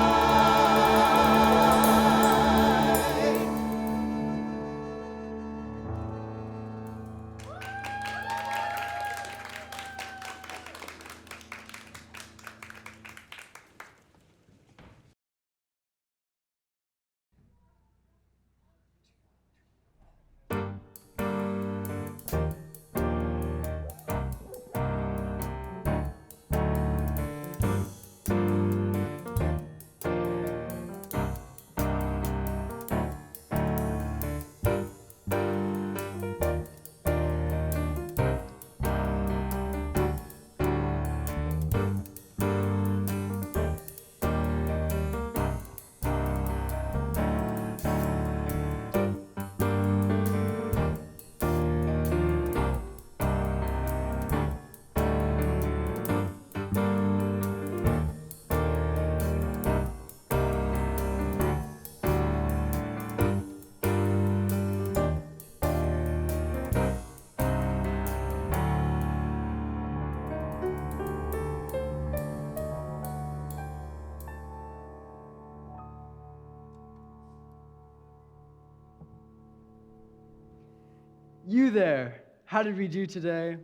You there, how did we do today?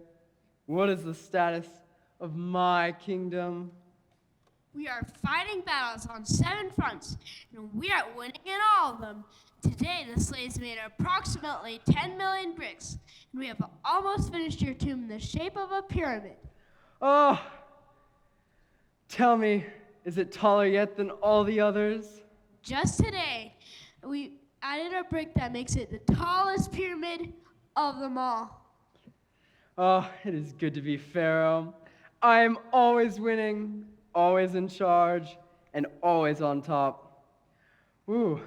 What is the status of my kingdom? We are fighting battles on 7 fronts, and we are winning in all of them. Today, the slaves made approximately 10 million bricks, and we have almost finished your tomb in the shape of a pyramid. Oh, tell me, is it taller yet than all the others? Just today, we added a brick that makes it the tallest pyramid of them all. Oh, it is good to be Pharaoh. I am always winning, always in charge, and always on top. Ooh,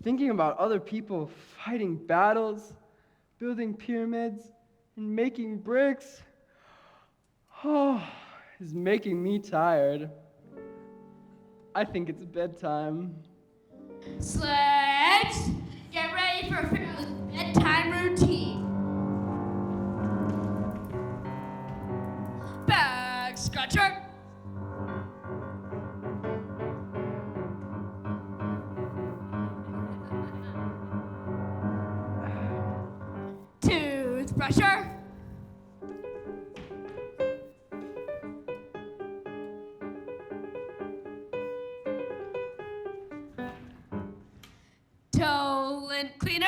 thinking about other people fighting battles, building pyramids, and making bricks, is making me tired. I think it's bedtime. Slaves, get ready for Pharaoh's bedtime routine. Bag scratcher. Toothbrusher. Toe lint cleaner.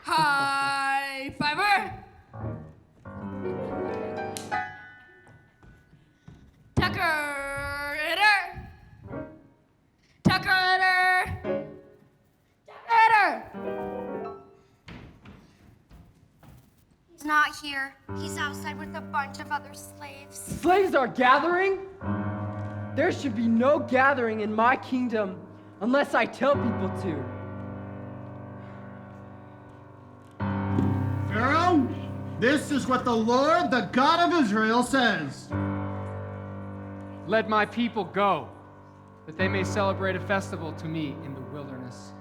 High fiber. Tucker hitter. Tucker hitter. Tucker hitter. He's not here. He's outside with a bunch of other slaves. Slaves are gathering? There should be no gathering in my kingdom unless I tell people to. Pharaoh, this is what the Lord, the God of Israel, says. Let my people go, that they may celebrate a festival to me in the wilderness.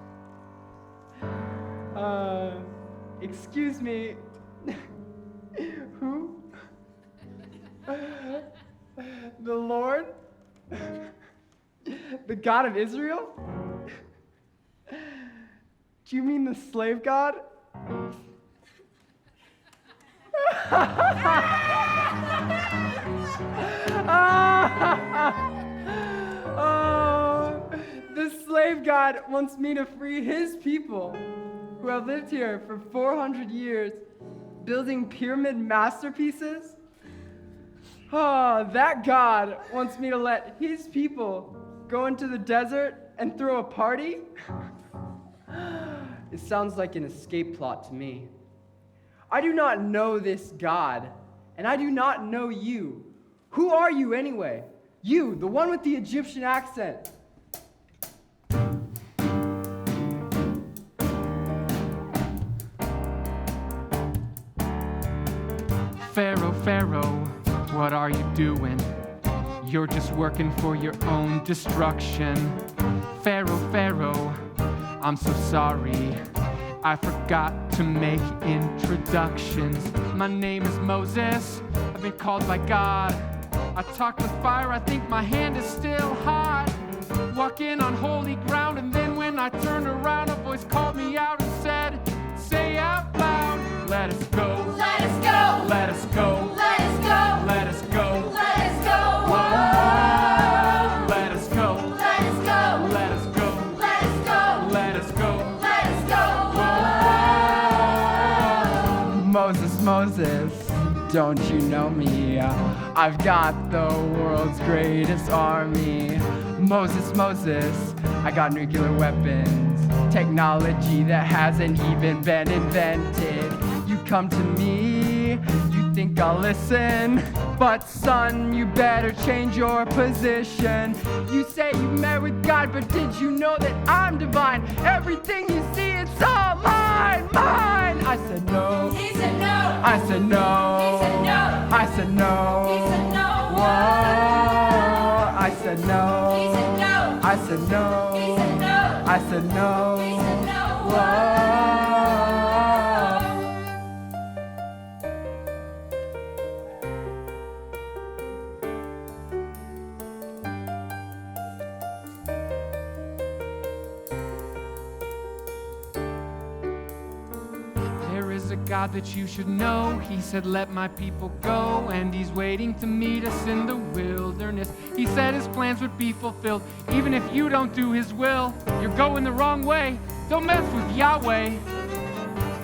Excuse me. Who? The Lord? The God of Israel? Do you mean the slave god? Oh, the slave god wants me to free his people who have lived here for 400 years, building pyramid masterpieces. Oh, that god wants me to let his people go into the desert and throw a party? It sounds like an escape plot to me. I do not know this God, and I do not know you. Who are you anyway? You, the one with the Egyptian accent. Pharaoh, Pharaoh, what are you doing? You're just working for your own destruction. Pharaoh, Pharaoh, I'm so sorry. I forgot to make introductions. My name is Moses. I've been called by God. I talk with fire. I think my hand is still hot. Walk in on holy ground, and then when I turned around, a voice called me out and said, say out loud, let us go. Let us go. Let us go. Let us go. Let us go. Let us go. Whoa. Let us go. Let us go. Let us go. Let us go. Let us go. Let us go. Moses, Moses, don't you know me? I've got the world's greatest army. Moses, Moses, I got nuclear weapons, technology that hasn't even been invented. You come to me, you think I'll listen, but son, you better change your position. You say you met with God, but did you know that I'm divine? Everything you see, it's all mine, mine. I said no. He said no. I said no. He said no. I said no. He said no. Whoa. I said no. He said no. I said no. He said no. I said no. He said no. Whoa. There is a God that you should know. He said, let my people go. And he's waiting to meet us in the wilderness. He said his plans would be fulfilled. Even if you don't do his will, you're going the wrong way. Don't mess with Yahweh.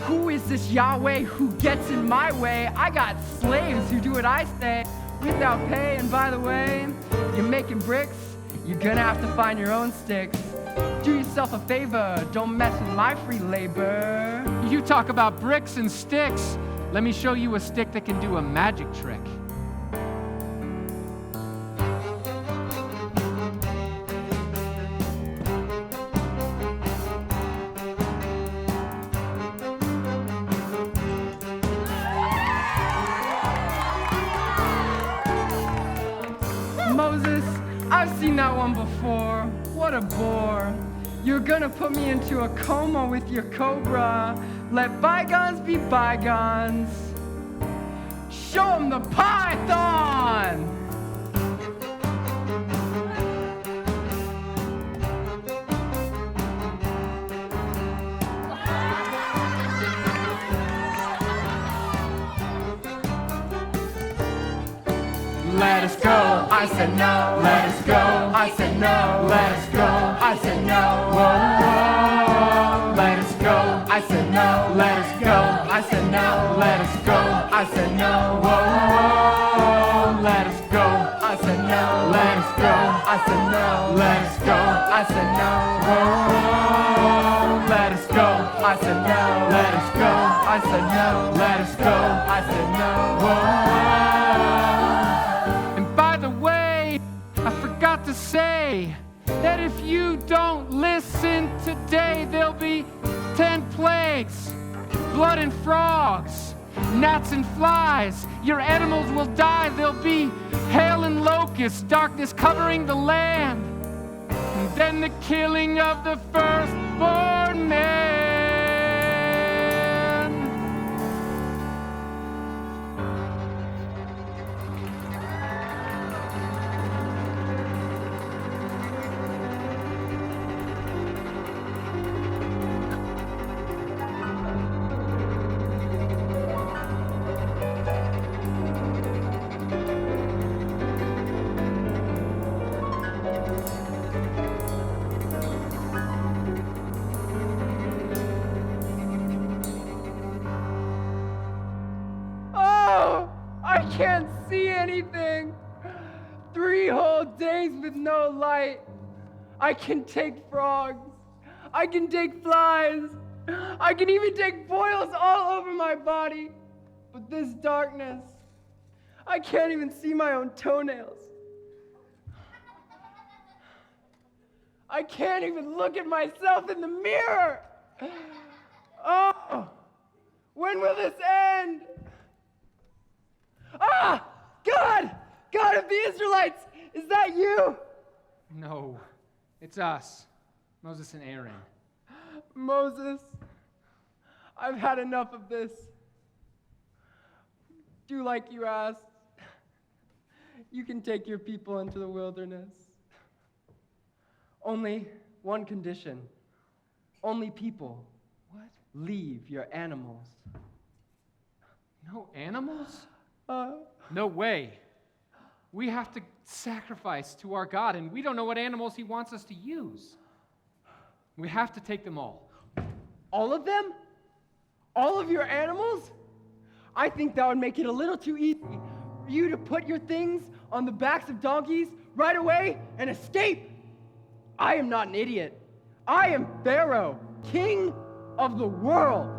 Who is this Yahweh who gets in my way? I got slaves who do what I say without pay. And by the way, you're making bricks, you're gonna have to find your own sticks. Do yourself a favor, don't mess with my free labor. You talk about bricks and sticks. Let me show you a stick that can do a magic trick. Moses, I've seen that one before. What a bore. You're gonna put me into a coma with your cobra. Let bygones be bygones. Show 'em the python! Let us go. I said no. Let us go. I said no. Let us go. I said no. Whoa, whoa. Let us go. I said no. Let us go. I said no. Let us go. I said no. Whoa, whoa. Let us go. I said no. Let us go. I said no. Let us go. I said no. Whoa, let us go. I said no. Let us go. I said no. Let us go. I said no. Whoa. And by the way, I forgot to say that if you don't listen today, there'll be 10 plagues, blood and frogs, gnats and flies. Your animals will die. There'll be hail and locusts, darkness covering the land, and then the killing of the firstborn man. days with no light. I can take frogs. I can take flies. I can even take boils all over my body. But this darkness, I can't even see my own toenails. I can't even look at myself in the mirror. Oh, when will this end? Ah, God! God of the Israelites, is that you? No, it's us, Moses and Aaron. Moses, I've had enough of this. Do like you asked. You can take your people into the wilderness. Only one condition. Only people. What? Leave your animals. No animals? No way. We have to sacrifice to our God, and we don't know what animals he wants us to use. We have to take them all. All of them? All of your animals? I think that would make it a little too easy for you to put your things on the backs of donkeys right away and escape. I am not an idiot. I am Pharaoh, king of the world.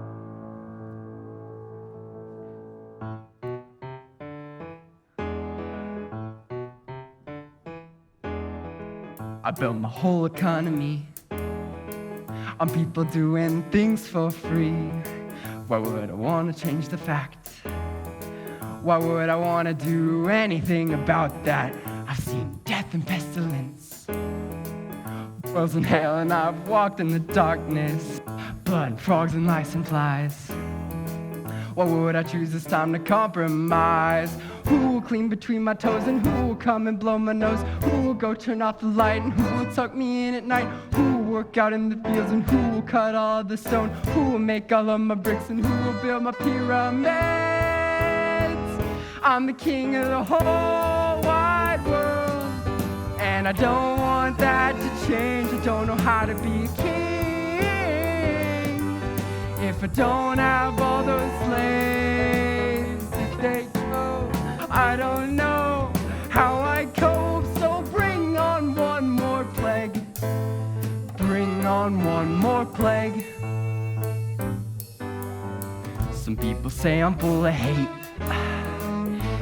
I built my whole economy on people doing things for free. Why would I want to change the fact? Why would I want to do anything about that? I've seen death and pestilence, worlds in hell, and I've walked in the darkness, blood and frogs and lice and flies. Why would I choose this time to compromise? Who will clean between my toes and who will come and blow my nose? Who will go turn off the light and who will tuck me in at night? Who will work out in the fields and who will cut all the stone? Who will make all of my bricks and who will build my pyramids? I'm the king of the whole wide world, and I don't want that to change. I don't know how to be a king if I don't have all those slaves. If they go, I don't know how I cope, so bring on one more plague. Bring on one more plague. Some people say I'm full of hate,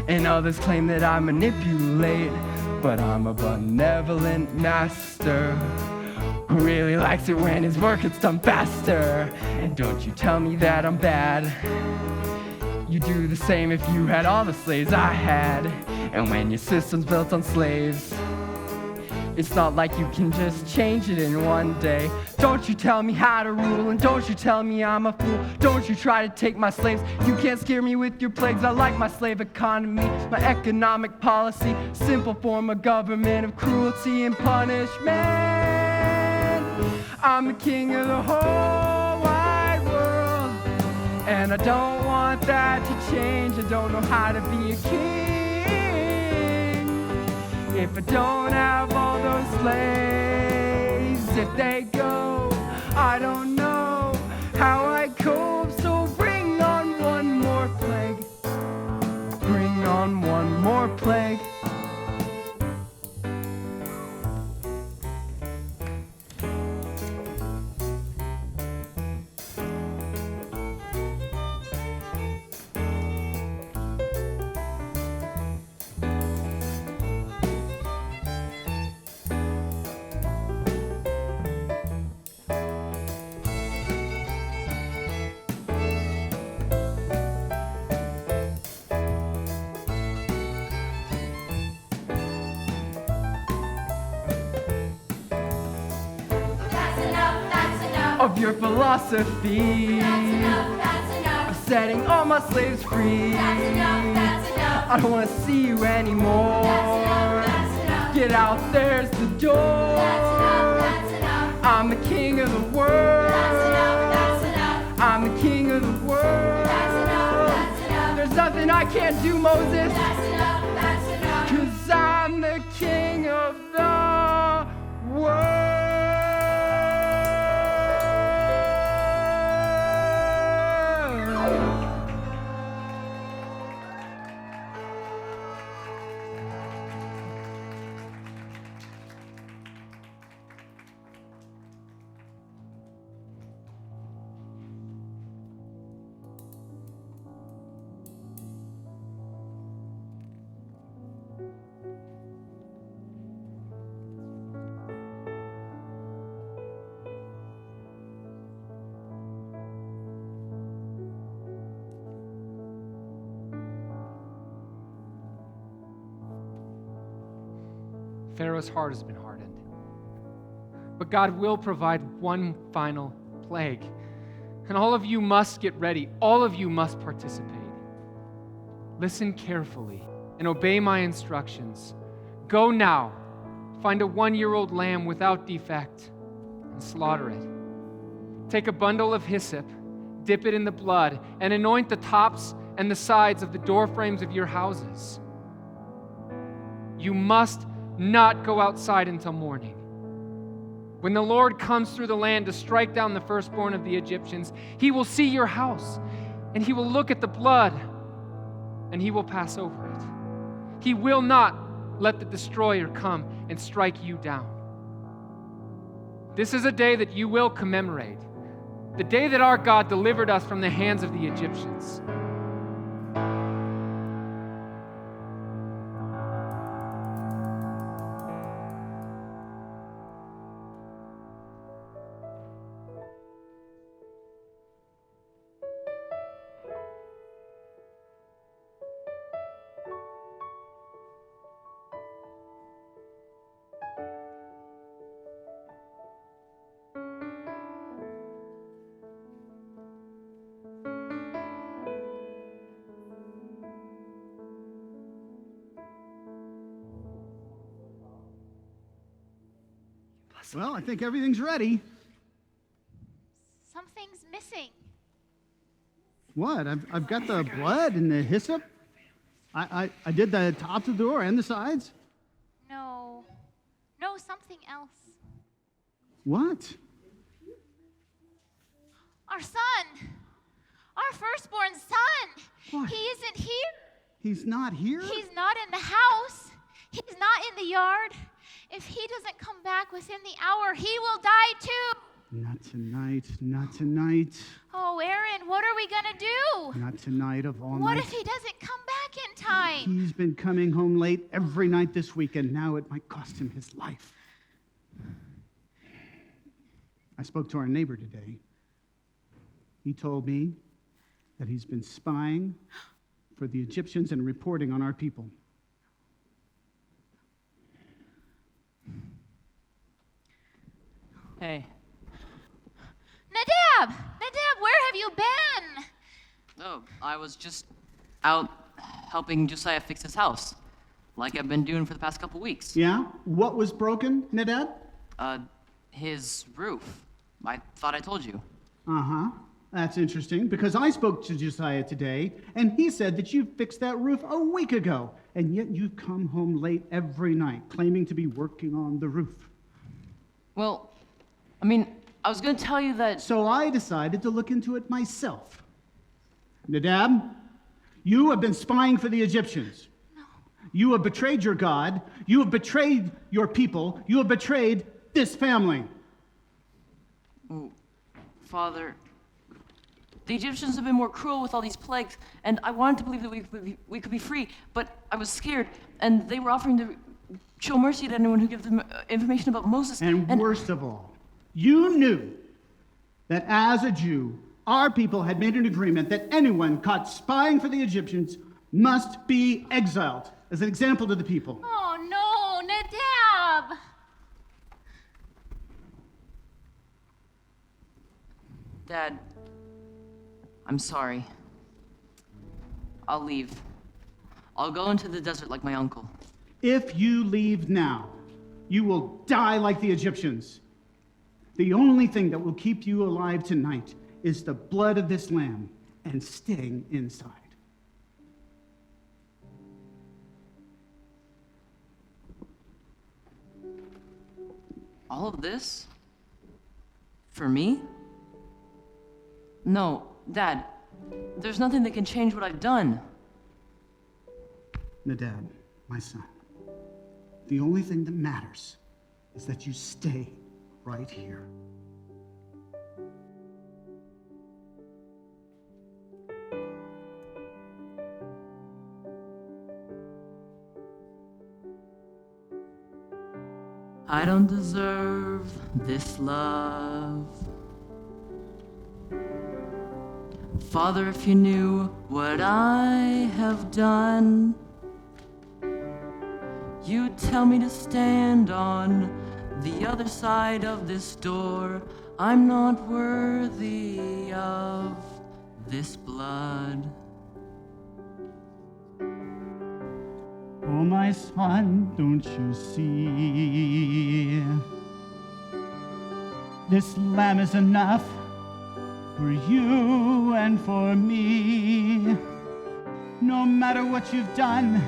and others claim that I manipulate, but I'm a benevolent master who really likes it when his work gets done faster. And don't you tell me that I'm bad. You do the same if you had all the slaves I had. And when your system's built on slaves, it's not like you can just change it in one day. Don't you tell me how to rule, and don't you tell me I'm a fool. Don't you try to take my slaves. You can't scare me with your plagues. I like my slave economy, my economic policy, simple form of government of cruelty and punishment. I'm the king of the whole wide world, and I don't want that to change. I don't know how to be a king if I don't have all those slaves. If they go, I don't know how I cope, so bring on one more plague. Bring on one more plague. Of your philosophy, That's enough. of setting all my slaves free. That's enough. I don't want to see you anymore. That's enough. Get out, there's the door. That's enough. I'm the king of the world. That's enough. I'm the king of the world. That's enough. There's nothing I can't do, Moses. That's enough. 'Cause I'm the king of the world. Pharaoh's heart has been hardened. But God will provide one final plague. And all of you must get ready. All of you must participate. Listen carefully and obey my instructions. Go now, find a 1-year-old lamb without defect, and slaughter it. Take a bundle of hyssop, dip it in the blood, and anoint the tops and the sides of the door frames of your houses. You must not go outside until morning. When the Lord comes through the land to strike down the firstborn of the Egyptians, he will see your house, and he will look at the blood, and he will pass over it. He will not let the destroyer come and strike you down. This is a day that you will commemorate, the day that our God delivered us from the hands of the Egyptians. Well, I think everything's ready. Something's missing. What? I've got the blood and the hyssop. I did the top of the door and the sides. No, something else. What? Our son. Our firstborn son. What? He isn't here. He's not here? He's not in the house. He's not in the yard. If he doesn't come back within the hour, he will die too. Not tonight, not tonight. Oh, Aaron, what are we gonna do? Not tonight of all What nights. if he doesn't come back in time? He's been coming home late every night this week, and now it might cost him his life. I spoke to our neighbor today. He told me that he's been spying for the Egyptians and reporting on our people. Hey. Nadab, where have you been? Oh, I was just out helping Josiah fix his house, like I've been doing for the past couple weeks. Yeah? What was broken, Nadab? His roof. I thought I told you. Uh-huh. That's interesting, because I spoke to Josiah today, and he said that you fixed that roof a week ago, and yet you've come home late every night, claiming to be working on the roof. Well, I mean, I was going to tell you that... So I decided to look into it myself. Nadab, you have been spying for the Egyptians. No. You have betrayed your God. You have betrayed your people. You have betrayed this family. Oh, Father, the Egyptians have been more cruel with all these plagues, and I wanted to believe that we could be free, but I was scared, and they were offering to show mercy to anyone who gives them information about Moses. And worst of all, you knew that as a Jew, our people had made an agreement that anyone caught spying for the Egyptians must be exiled as an example to the people. Oh no, Nadab! Dad, I'm sorry. I'll leave. I'll go into the desert like my uncle. If you leave now, you will die like the Egyptians. The only thing that will keep you alive tonight is the blood of this lamb and staying inside. All of this? For me? No, Dad, there's nothing that can change what I've done. Nadab, my son, the only thing that matters is that you stay right here. I don't deserve this love. Father, if you knew what I have done, You tell me to stand on the other side of this door. I'm not worthy of this blood. Oh, my son, don't you see? This lamb is enough for you and for me. No matter what you've done,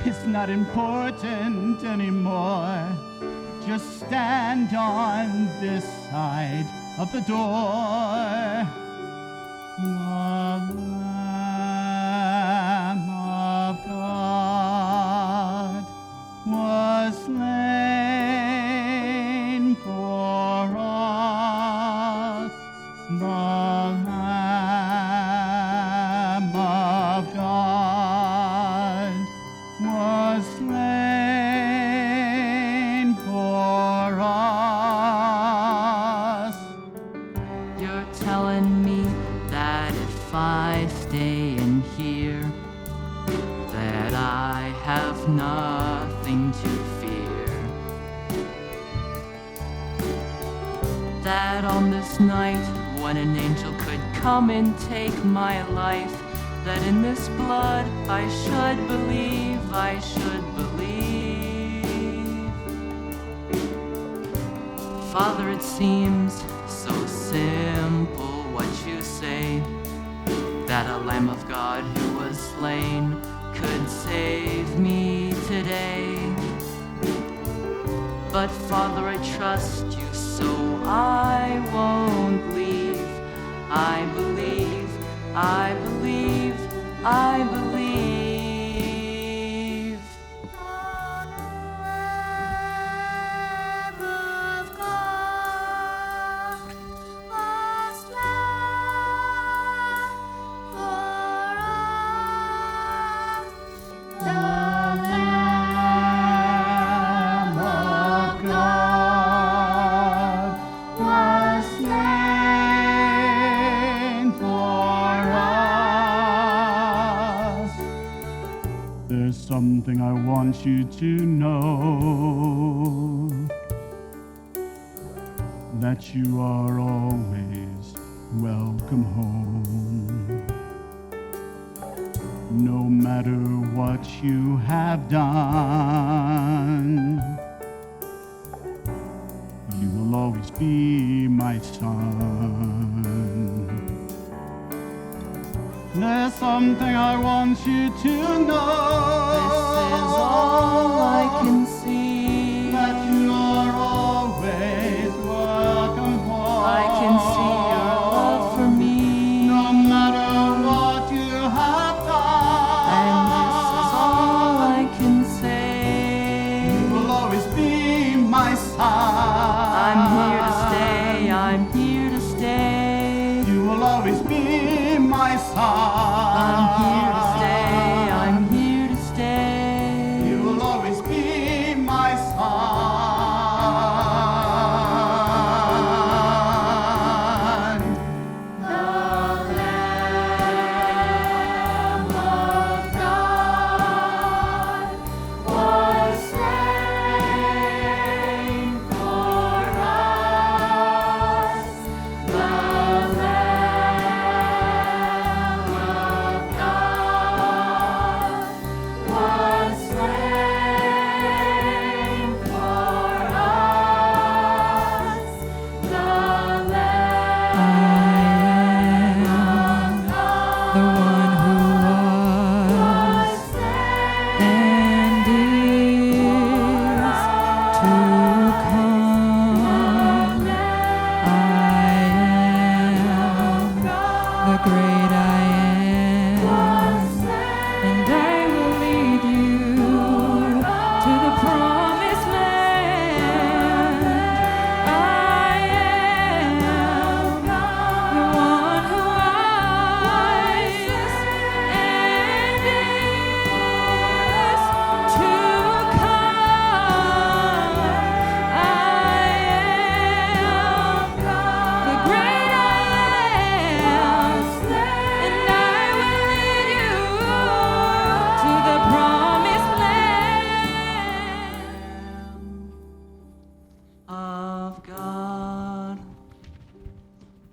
it's not important anymore. Just stand on this side of the door. The Lamb of God was slain for us. The Lamb of God was slain for us. You're telling me that if I stay in here, that I have nothing to fear. That on this night, when an angel could come and take my life, that in this blood I should believe, I should believe. Father, it seems so simple what you say, that a Lamb of God who was slain could save me today. But Father, I trust you, so I won't leave. I believe, I believe, I believe. Something I want you to know, that you are always welcome home. No matter what you have done, you will always be my son. There's something I want you to know. This is all I can see. That you are always welcome home. I can see your love for me. No matter what you have done. And this is all I can say. You will always be my son. I'm here to stay. I'm here to stay. You will always be my son. I'm here to stay, I'm here to stay. You will always be my son. The Lamb of God was slain for us. The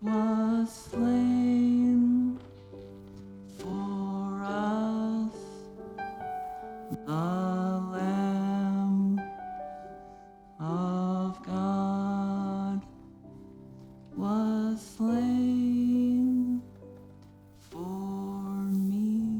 was slain for us. The Lamb of God was slain for me.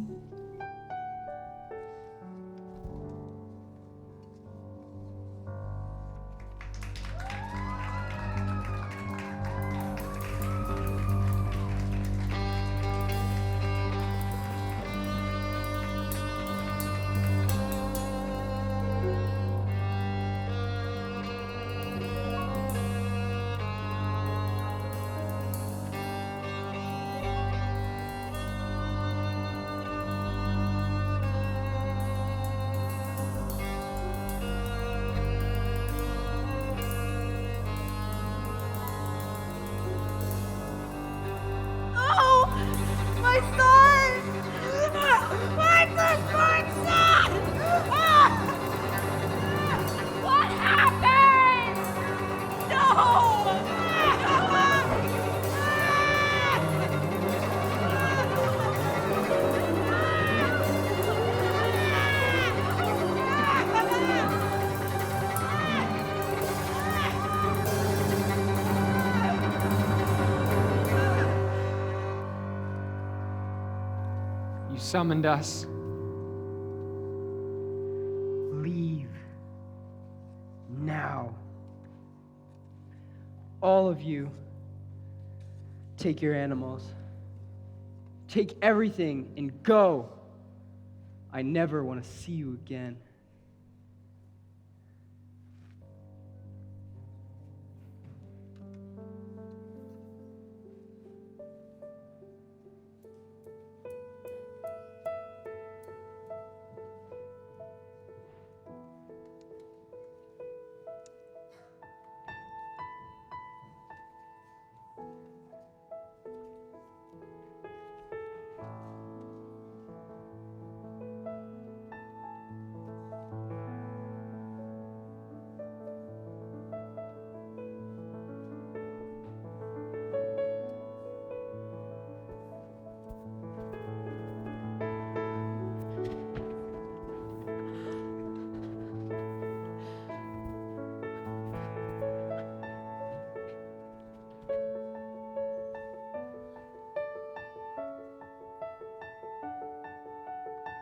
Oh, my son! My firstborn son! What happened? You summoned us. Leave. Now. All of you, take your animals. Take everything and go. I never want to see you again.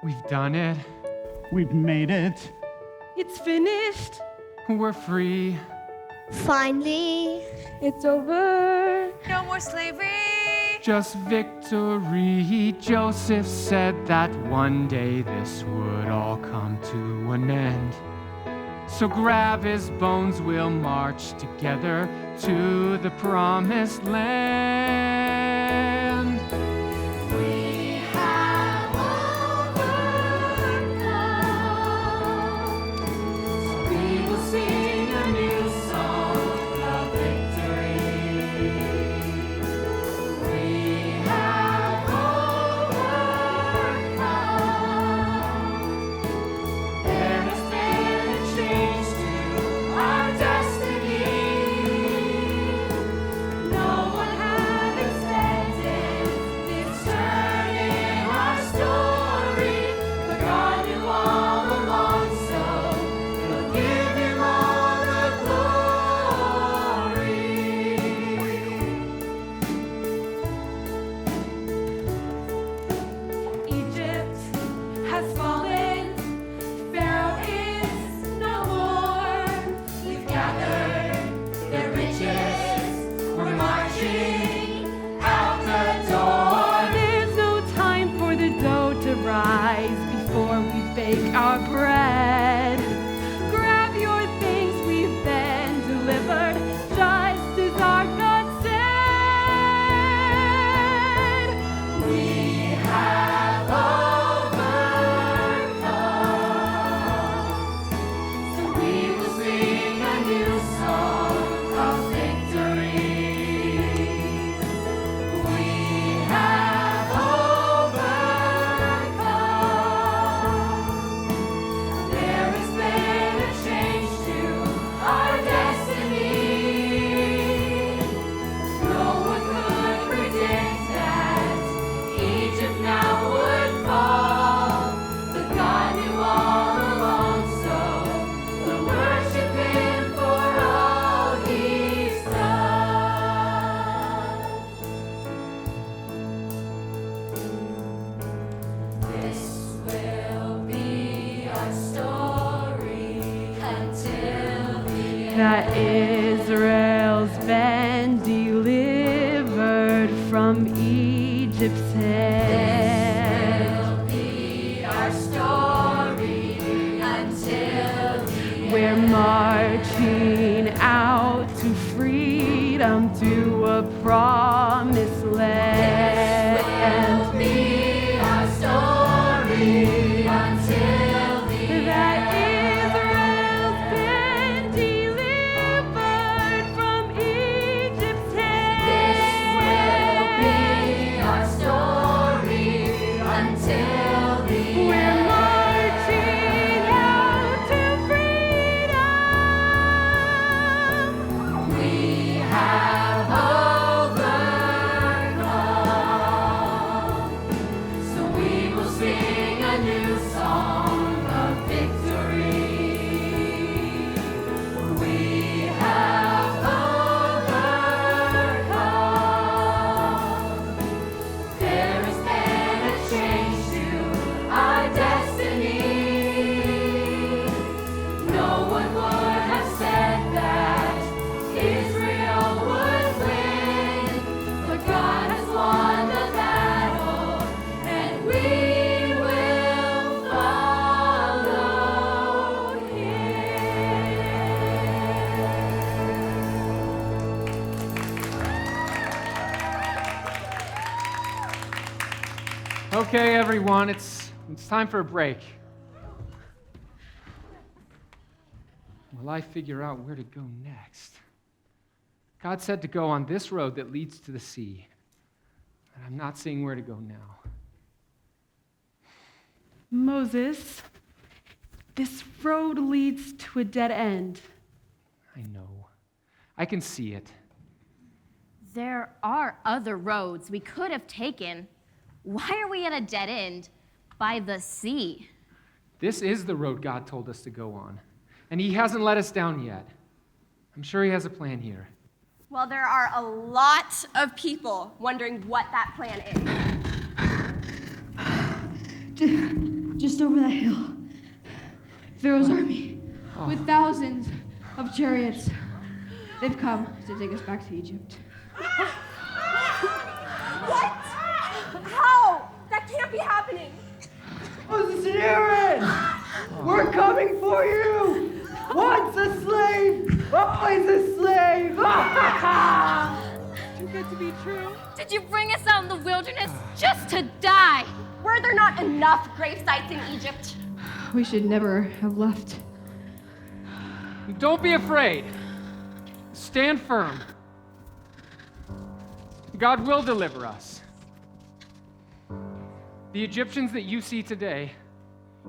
We've done it. We've made it. It's finished. We're free. Finally, it's over. No more slavery. Just victory. Joseph said that one day this would all come to an end. So grab his bones, we'll march together to the promised land. We have overcome. So we will sing a new song of victory. We have overcome. There has been a change to our destiny. No one had expected from Egypt's hand. This will be our story until the We're end. marching out to freedom, to a promised land. This will be our story until the That end. Israel's been delivered from Egypt's hand. This will be our story until the We're end. marching out to freedom. We have overcome, so we will sing a new song of victory. We have overcome. There has been a change to our destiny. No one would have said that Israel would win, but God has won the battle, and we will follow Okay, everyone, it's time for a break. Will I figure out where to go next? God said to go on this road that leads to the sea, and I'm not seeing where to go now. Moses, this road leads to a dead end. I know. I can see it. There are other roads we could have taken. Why are we at a dead end by the sea? This is the road God told us to go on, and He hasn't let us down yet. I'm sure He has a plan here. Well, there are a lot of people wondering what that plan is. Just over that hill, Pharaoh's army, with thousands of chariots. They've come to take us back to Egypt. What? How? That can't be happening. Moses and Aaron! We're coming for you! Once a slave, always a slave! Too good to be true. Did you bring us out in the wilderness just to die? Were there not enough grave sites in Egypt? We should never have left. Don't be afraid. Stand firm. God will deliver us. The Egyptians that you see today,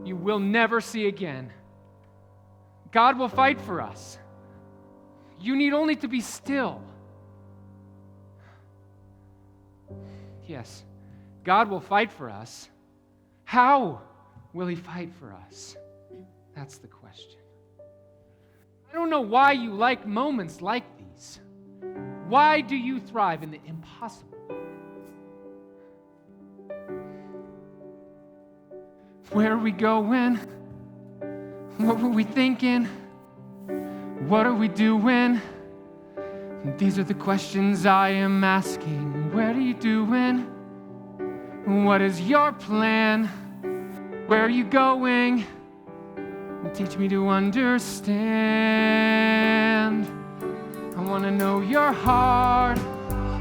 you will never see again. God will fight for us. You need only to be still. Yes, God will fight for us. How will He fight for us? That's the question. I don't know why you like moments like these. Why do you thrive in the impossible? Where are we going? What were we thinking? What are we doing? These are the questions I am asking. What are you doing? What is your plan? Where are you going? Teach me to understand. I want to know your heart,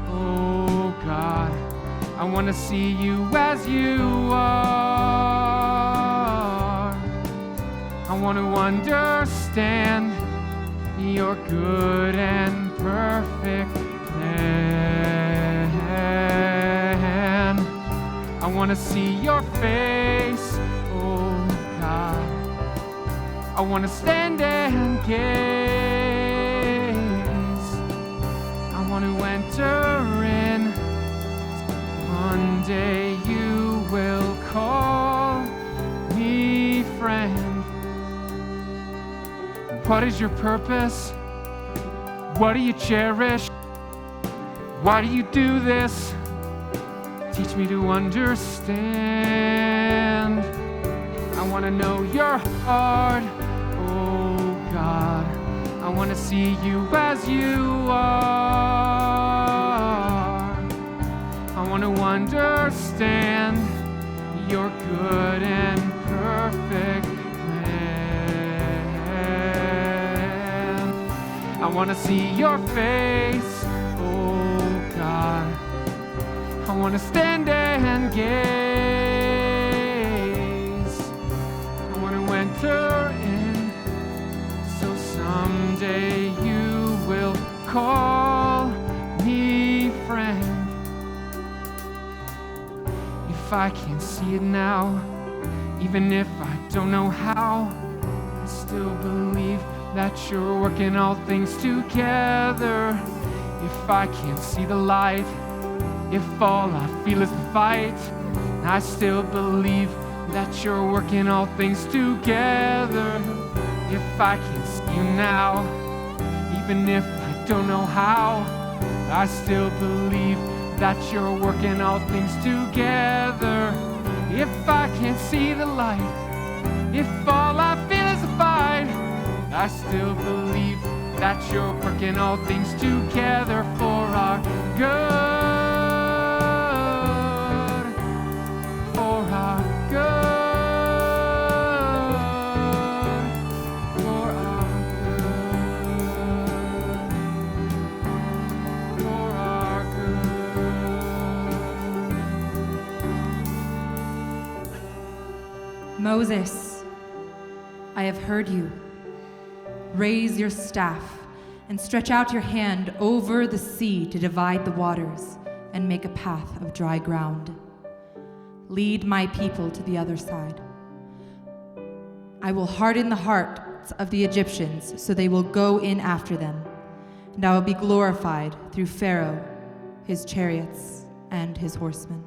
oh God. I want to see you as you are. I want to understand your good and perfect plan. I want to see your face, oh God. I want to stand and gaze. I want to enter in. One day you will call me friend. What is your purpose? What do you cherish? Why do you do this? Teach me to understand. I want to know your heart, oh God. I want to see you as you are. I understand your good and perfect plan. I want to see your face, oh God. I want to stand and gaze. I want to enter in, so someday you will call me friend. If I can't see it now, even if I don't know how, I still believe that you're working all things together. If I can't see the light, if all I feel is the fight, I still believe that you're working all things together. If I can't see you now, even if I don't know how, I still believe that you're working all things together. If I can't see the light, if all I feel is a fight, I still believe that you're working all things together for our good, for our good, for our good, for our good. Moses, I have heard you. Raise your staff and stretch out your hand over the sea to divide the waters and make a path of dry ground. Lead my people to the other side. I will harden the hearts of the Egyptians so they will go in after them, and I will be glorified through Pharaoh, his chariots, and his horsemen.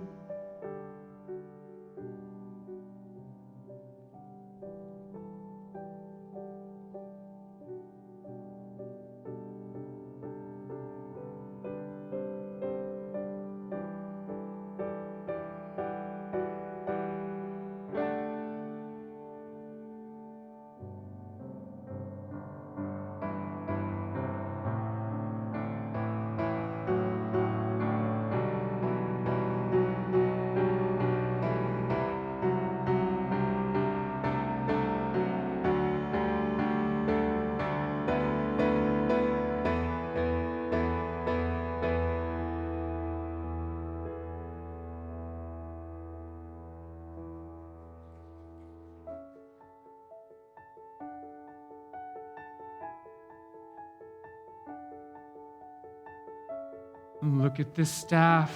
Look at this staff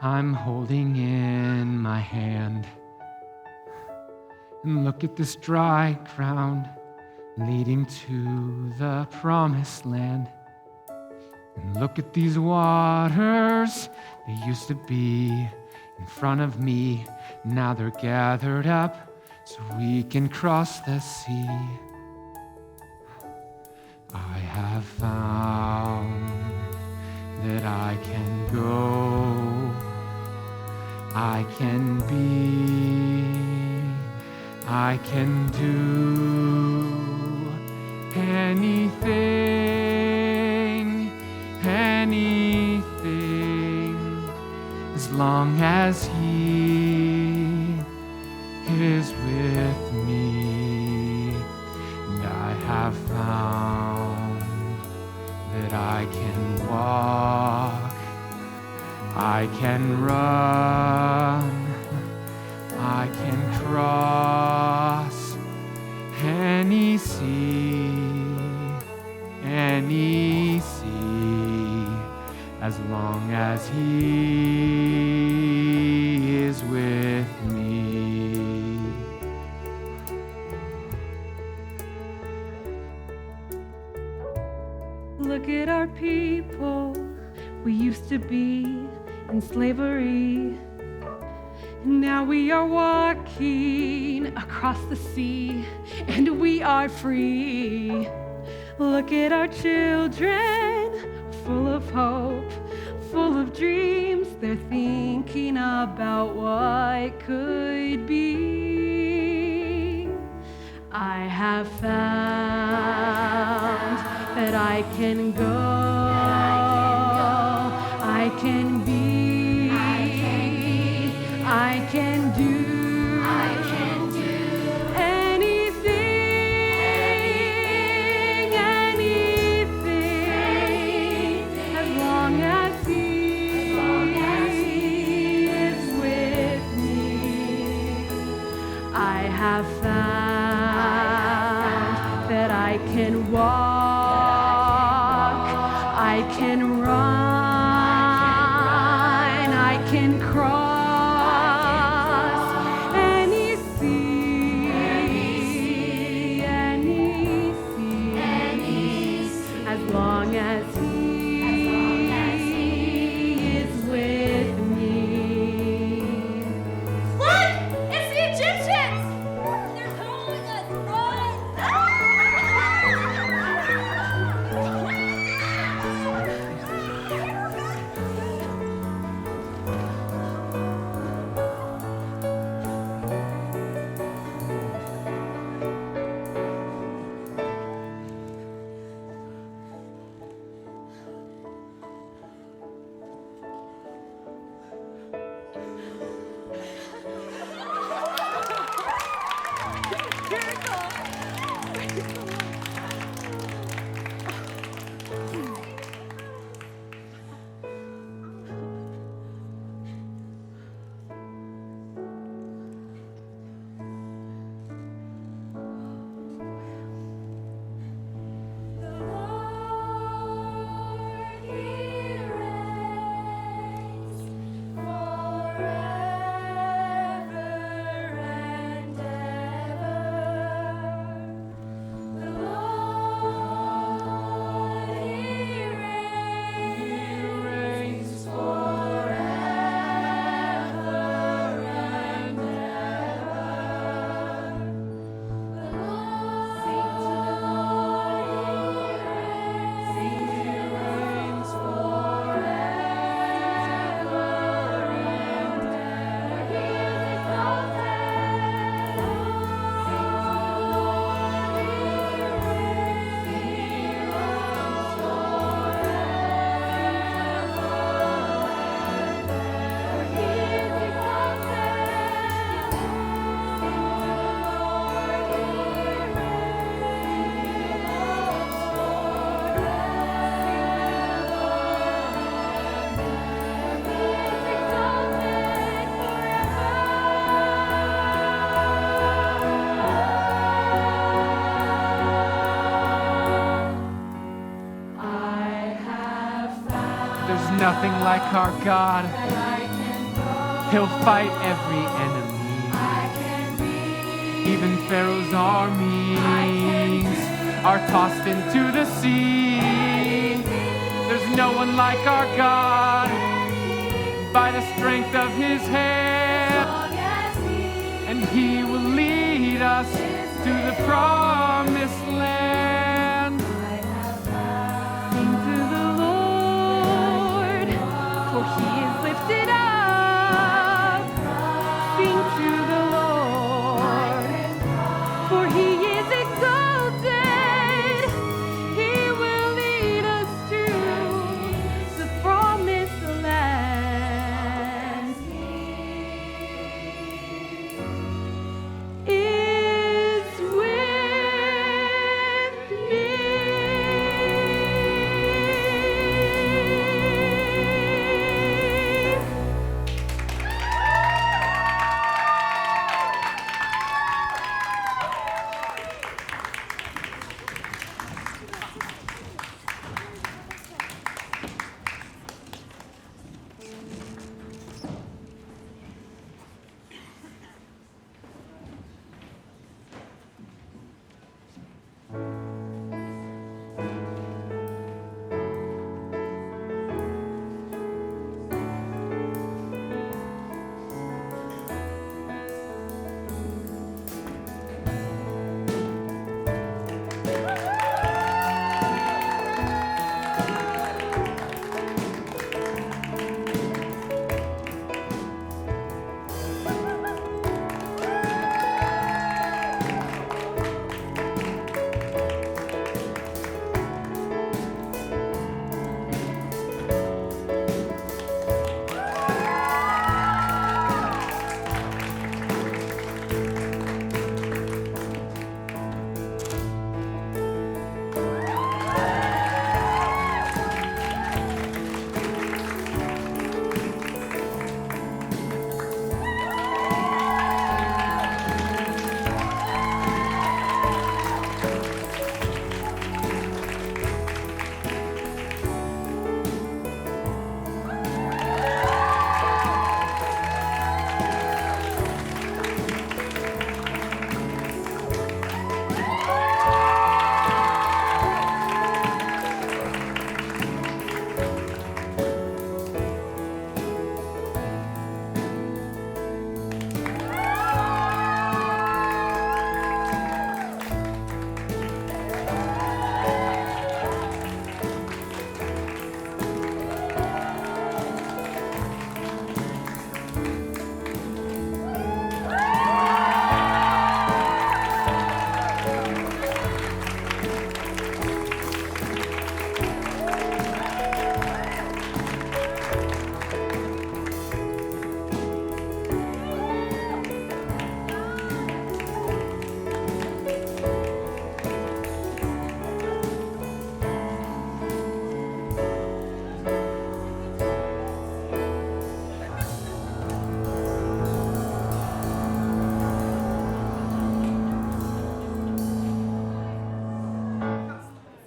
I'm holding in my hand. And look at this dry ground leading to the promised land. And look at these waters, they used to be in front of me. Now they're gathered up so we can cross the sea. I have found that I can go, I can be, I can do anything, anything, as long as He is with me. And I have found that I can walk, I can run, I can cross any sea, as long as He is with me. Look at our people, we used to be in slavery. Now we are walking across the sea, and we are free. Look at our children, full of hope, full of dreams. They're thinking about what could be. I have found that I can go, I can be, can do anything, as long as He is with me. I have found that I can walk, I can run, I can cross any sea, as long as He is with me. Look! It's the Egyptians! They're following us! Nothing like our God. He'll fight every enemy. Even Pharaoh's armies are tossed into the sea. There's no one like our God. By the strength of His hand, and He will lead us to the promised